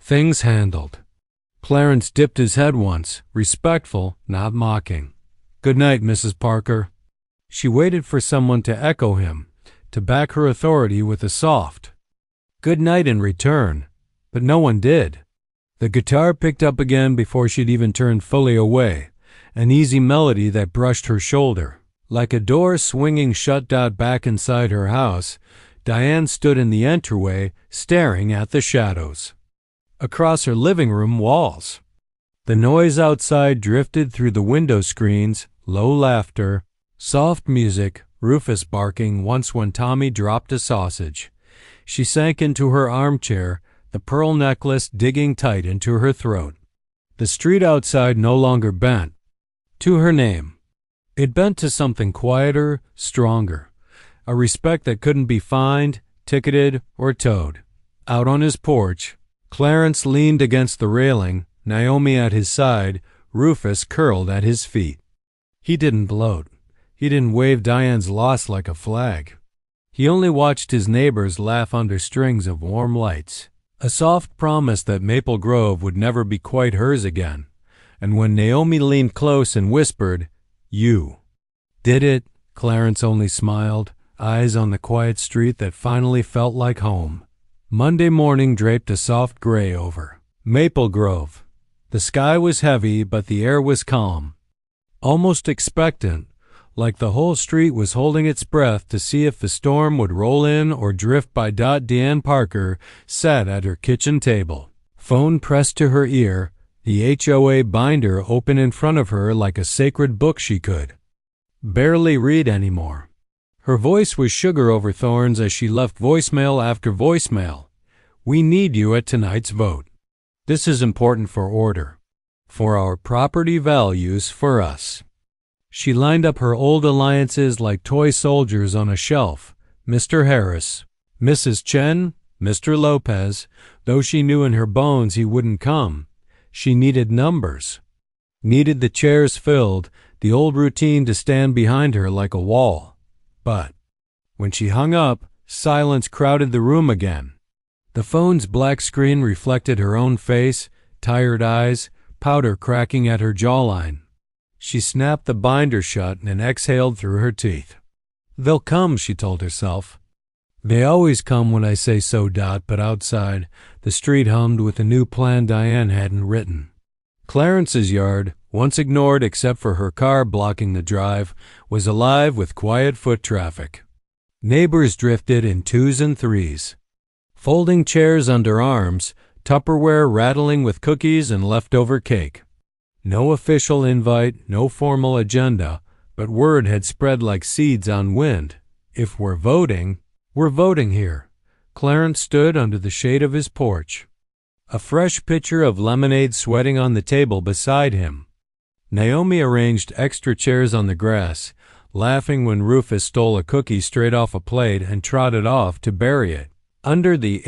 things handled. Clarence dipped his head once, respectful, not mocking. Good night, Mrs. Parker. She waited for someone to echo him, to back her authority with a soft good night in return, but no one did. The guitar picked up again before she'd even turned fully away, an easy melody that brushed her shoulder. Like a door swinging shut back inside her house, Diane stood in the entryway, staring at the shadows across her living room walls. The noise outside drifted through the window screens, low laughter, soft music, Rufus barking once when Tommy dropped a sausage. She sank into her armchair, the pearl necklace digging tight into her throat. The street outside no longer bent to her name. It bent to something quieter, stronger, a respect that couldn't be fined, ticketed, or towed. Out on his porch, Clarence leaned against the railing, Naomi at his side, Rufus curled at his feet. He didn't gloat. He didn't wave Diane's loss like a flag. He only watched his neighbors laugh under strings of warm lights, a soft promise that Maple Grove would never be quite hers again. And when Naomi leaned close and whispered, "You did it," Clarence only smiled, eyes on the quiet street that finally felt like home. Monday morning draped a soft gray over Maple Grove. The sky was heavy, but the air was calm, almost expectant, like the whole street was holding its breath to see if the storm would roll in or drift by. Diane Parker sat at her kitchen table, phone pressed to her ear, the HOA binder open in front of her like a sacred book she could barely read anymore. Her voice was sugar over thorns as she left voicemail after voicemail. We need you at tonight's vote. This is important for order, for our property values, for us. She lined up her old alliances like toy soldiers on a shelf. Mr. Harris, Mrs. Chen, Mr. Lopez, though she knew in her bones he wouldn't come. She needed numbers, needed the chairs filled, the old routine to stand behind her like a wall. But when she hung up, silence crowded the room again. The phone's black screen reflected her own face, tired eyes, powder cracking at her jawline. She snapped the binder shut and exhaled through her teeth. They'll come, she told herself. They always come when I say so. But outside, the street hummed with a new plan Diane hadn't written. Clarence's yard, once ignored except for her car blocking the drive, was alive with quiet foot traffic. Neighbors drifted in twos and threes, folding chairs under arms, Tupperware rattling with cookies and leftover cake. No official invite, no formal agenda, but word had spread like seeds on wind. If we're voting here. Clarence stood under the shade of his porch, a fresh pitcher of lemonade sweating on the table beside him. Naomi arranged extra chairs on the grass, laughing when Rufus stole a cookie straight off a plate and trotted off to bury it under the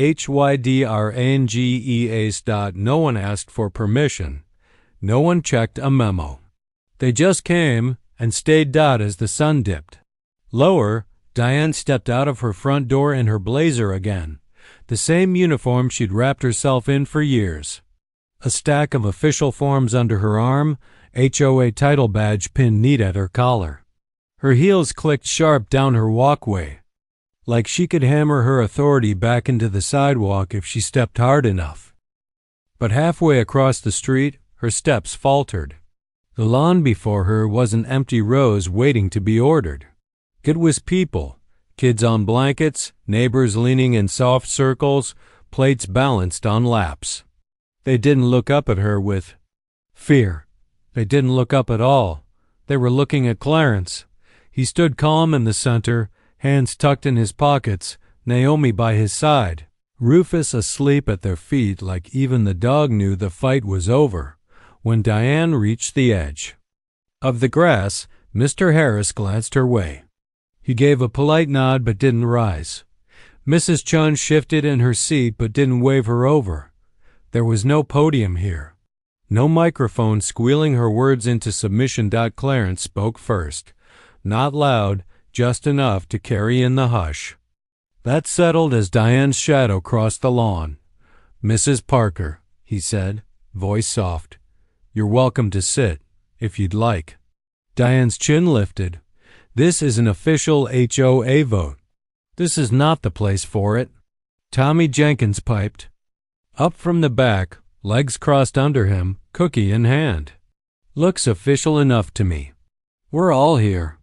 hydrangeas. No one asked for permission. No one checked a memo. They just came and stayed. As the sun dipped lower, Diane stepped out of her front door in her blazer again, the same uniform she'd wrapped herself in for years. A stack of official forms under her arm, HOA title badge pinned neat at her collar. Her heels clicked sharp down her walkway, like she could hammer her authority back into the sidewalk if she stepped hard enough. But halfway across the street, her steps faltered. The lawn before her was an empty rose waiting to be ordered. It was people, Kids on blankets, neighbors leaning in soft circles, plates balanced on laps. They didn't look up at her with fear. They didn't look up at all. They were looking at Clarence. He stood calm in the center, hands tucked in his pockets, Naomi by his side, Rufus asleep at their feet like even the dog knew the fight was over. When Diane reached the edge of the grass, Mr. Harris glanced her way. He gave a polite nod but didn't rise. Mrs. Chun shifted in her seat but didn't wave her over. There was no podium here. No microphone squealing her words into submission. Clarence spoke first. Not loud, just enough to carry in the hush. That settled as Diane's shadow crossed the lawn. "Mrs. Parker," he said, voice soft. "You're welcome to sit, if you'd like." Diane's chin lifted. "This is an official HOA vote. This is not the place for it." Tommy Jenkins piped. Up from the back, legs crossed under him, cookie in hand. "Looks official enough to me. We're all here."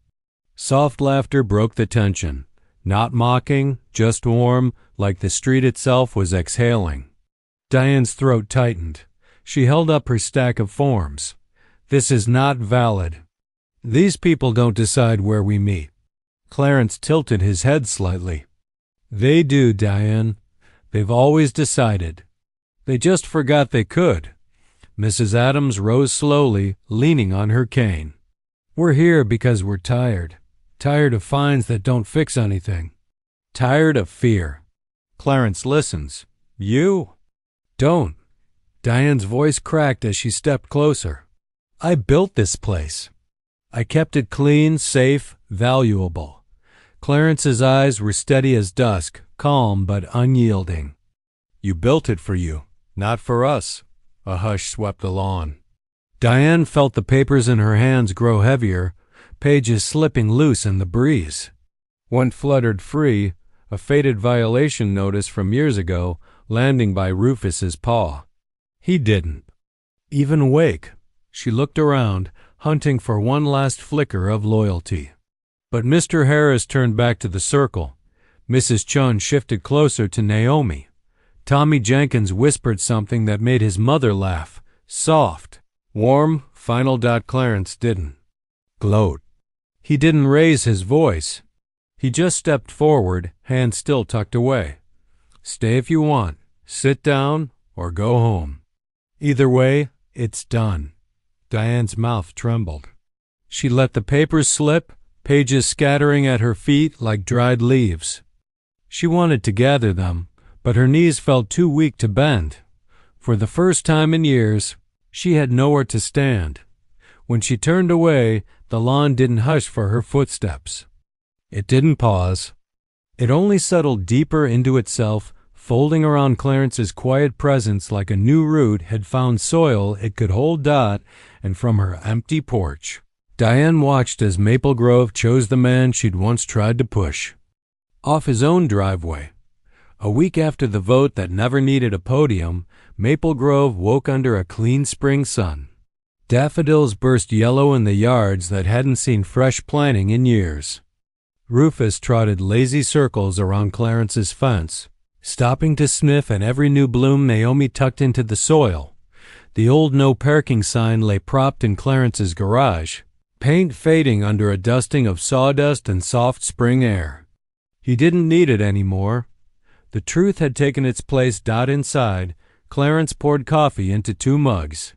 Soft laughter broke the tension. Not mocking, just warm, like the street itself was exhaling. Diane's throat tightened. She held up her stack of forms. "This is not valid. These people don't decide where we meet." Clarence tilted his head slightly. "They do, Diane. They've always decided. They just forgot they could." Mrs. Adams rose slowly, leaning on her cane. "We're here because we're tired. Tired of fines that don't fix anything. Tired of fear." Clarence listens. "You?" "Don't." Diane's voice cracked as she stepped closer. "I built this place. I kept it clean, safe, valuable." Clarence's eyes were steady as dusk, calm but unyielding. "You built it for you, not for us." A hush swept the lawn. Diane felt the papers in her hands grow heavier, pages slipping loose in the breeze. One fluttered free, a faded violation notice from years ago, landing by Rufus's paw. He didn't even wake. She looked around, hunting for one last flicker of loyalty. But Mr. Harris turned back to the circle. Mrs. Chun shifted closer to Naomi. Tommy Jenkins whispered something that made his mother laugh. Soft, warm, final. Clarence didn't gloat. He didn't raise his voice. He just stepped forward, hand still tucked away. "Stay if you want, sit down, or go home. Either way, it's done." Diane's mouth trembled. She let the papers slip, pages scattering at her feet like dried leaves. She wanted to gather them, but her knees felt too weak to bend. For the first time in years, she had nowhere to stand. When she turned away, the lawn didn't hush for her footsteps. It didn't pause. It only settled deeper into itself, folding around Clarence's quiet presence like a new root had found soil it could hold. And from her empty porch, Diane watched as Maple Grove chose the man she'd once tried to push off his own driveway. A week after the vote that never needed a podium, Maple Grove woke under a clean spring sun. Daffodils burst yellow in the yards that hadn't seen fresh planting in years. Rufus trotted lazy circles around Clarence's fence, stopping to sniff at every new bloom Naomi tucked into the soil. The old no parking sign lay propped in Clarence's garage, paint fading under a dusting of sawdust and soft spring air. He didn't need it anymore. The truth had taken its place. Inside, Clarence poured coffee into 2 mugs.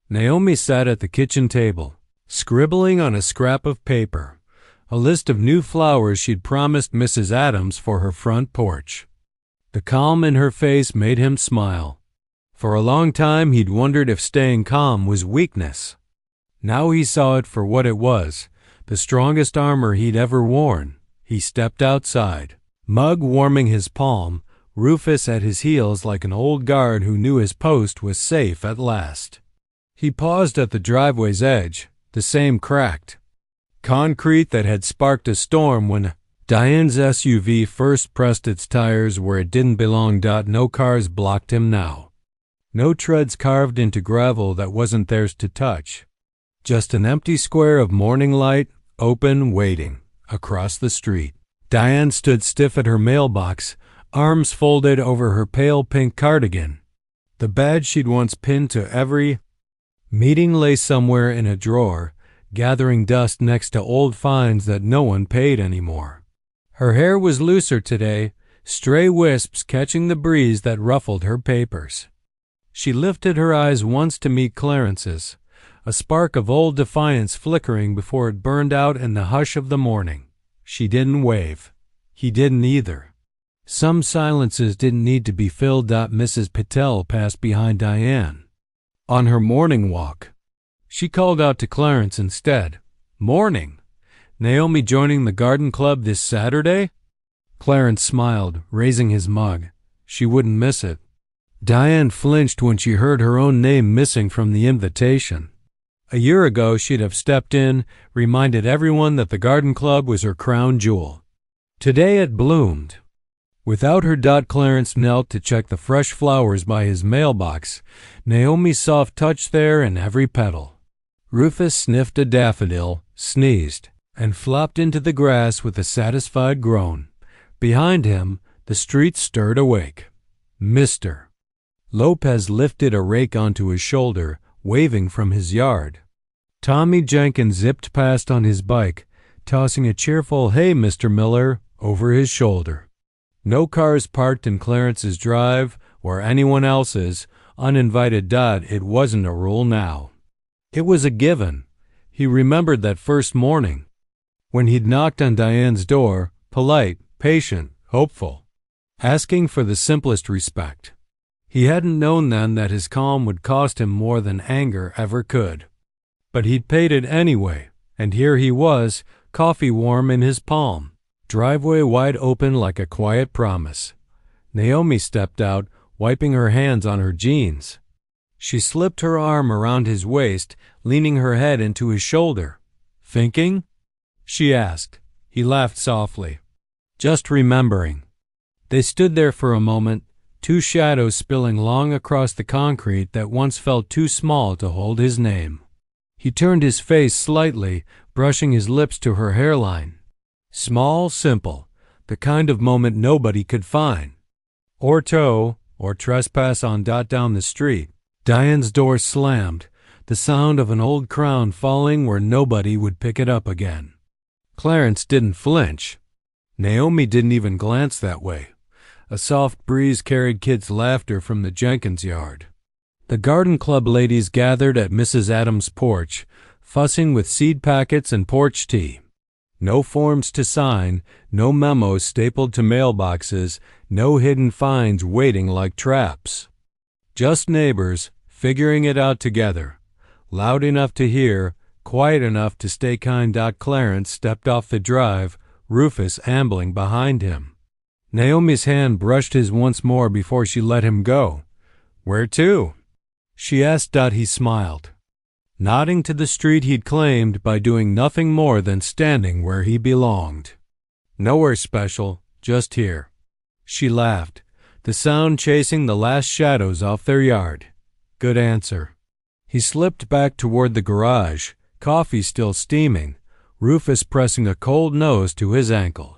Naomi sat at the kitchen table, scribbling on a scrap of paper, a list of new flowers she'd promised Mrs. Adams for her front porch. The calm in her face made him smile. For a long time he'd wondered if staying calm was weakness. Now he saw it for what it was, the strongest armor he'd ever worn. He stepped outside, mug warming his palm, Rufus at his heels like an old guard who knew his post was safe at last. He paused at the driveway's edge, the same cracked concrete that had sparked a storm when Diane's SUV first pressed its tires where it didn't belong. No cars blocked him now. No treads carved into gravel that wasn't theirs to touch. Just an empty square of morning light, open, waiting, across the street. Diane stood stiff at her mailbox, arms folded over her pale pink cardigan. The badge she'd once pinned to every meeting lay somewhere in a drawer, gathering dust next to old fines that no one paid anymore. Her hair was looser today, stray wisps catching the breeze that ruffled her papers. She lifted her eyes once to meet Clarence's, a spark of old defiance flickering before it burned out in the hush of the morning. She didn't wave. He didn't either. Some silences didn't need to be filled. Mrs. Patel passed behind Diane on her morning walk. She called out to Clarence instead. "Morning. Naomi joining the garden club this Saturday?" Clarence smiled, raising his mug. She wouldn't miss it. Diane flinched when she heard her own name missing from the invitation. A year ago she'd have stepped in, reminded everyone that the garden club was her crown jewel. Today it bloomed. Without her, Clarence knelt to check the fresh flowers by his mailbox, Naomi's soft touch there in every petal. Rufus sniffed a daffodil, sneezed, and flopped into the grass with a satisfied groan. Behind him, the street stirred awake. Mr. Lopez lifted a rake onto his shoulder, waving from his yard. Tommy Jenkins zipped past on his bike, tossing a cheerful "Hey, Mr. Miller" over his shoulder. No cars parked in Clarence's drive or anyone else's, uninvited. It wasn't a rule now. It was a given. He remembered that first morning, when he'd knocked on Diane's door, polite, patient, hopeful, asking for the simplest respect. He hadn't known then that his calm would cost him more than anger ever could. But he'd paid it anyway, and here he was, coffee warm in his palm, driveway wide open like a quiet promise. Naomi stepped out, wiping her hands on her jeans. She slipped her arm around his waist, leaning her head into his shoulder. "Thinking?" she asked. He laughed softly. "Just remembering." They stood there for a moment, two shadows spilling long across the concrete that once felt too small to hold his name. He turned his face slightly, brushing his lips to her hairline. Small, simple, the kind of moment nobody could find. Or tow, or trespass on. Down the street, Diane's door slammed, the sound of an old crown falling where nobody would pick it up again. Clarence didn't flinch. Naomi didn't even glance that way. A soft breeze carried kids' laughter from the Jenkins yard. The garden club ladies gathered at Mrs. Adams' porch, fussing with seed packets and porch tea. No forms to sign, no memos stapled to mailboxes, no hidden fines waiting like traps. Just neighbors, figuring it out together. Loud enough to hear, quiet enough to stay kind. Clarence stepped off the drive, Rufus ambling behind him. Naomi's hand brushed his once more before she let him go. "Where to?" she asked. He smiled, nodding to the street he'd claimed by doing nothing more than standing where he belonged. "Nowhere special, just here." She laughed, the sound chasing the last shadows off their yard. "Good answer." He slipped back toward the garage, coffee still steaming, Rufus pressing a cold nose to his ankle.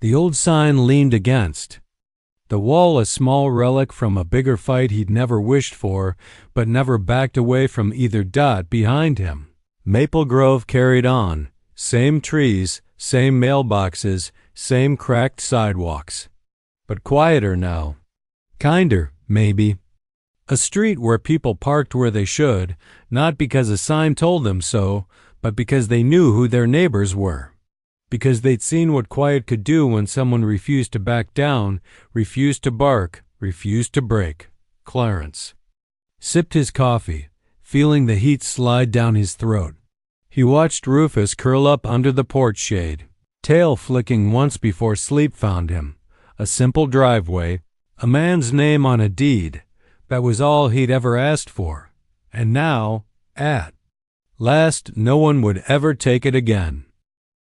The old sign leaned against the wall, a small relic from a bigger fight he'd never wished for, but never backed away from either. Behind him, Maple Grove carried on, same trees, same mailboxes, same cracked sidewalks. But quieter now. Kinder, maybe. A street where people parked where they should, not because a sign told them so, but because they knew who their neighbors were. Because they'd seen what quiet could do when someone refused to back down, refused to bark, refused to break. Clarence sipped his coffee, feeling the heat slide down his throat. He watched Rufus curl up under the porch shade, tail flicking once before sleep found him. A simple driveway, a man's name on a deed. That was all he'd ever asked for. And now, at last, no one would ever take it again.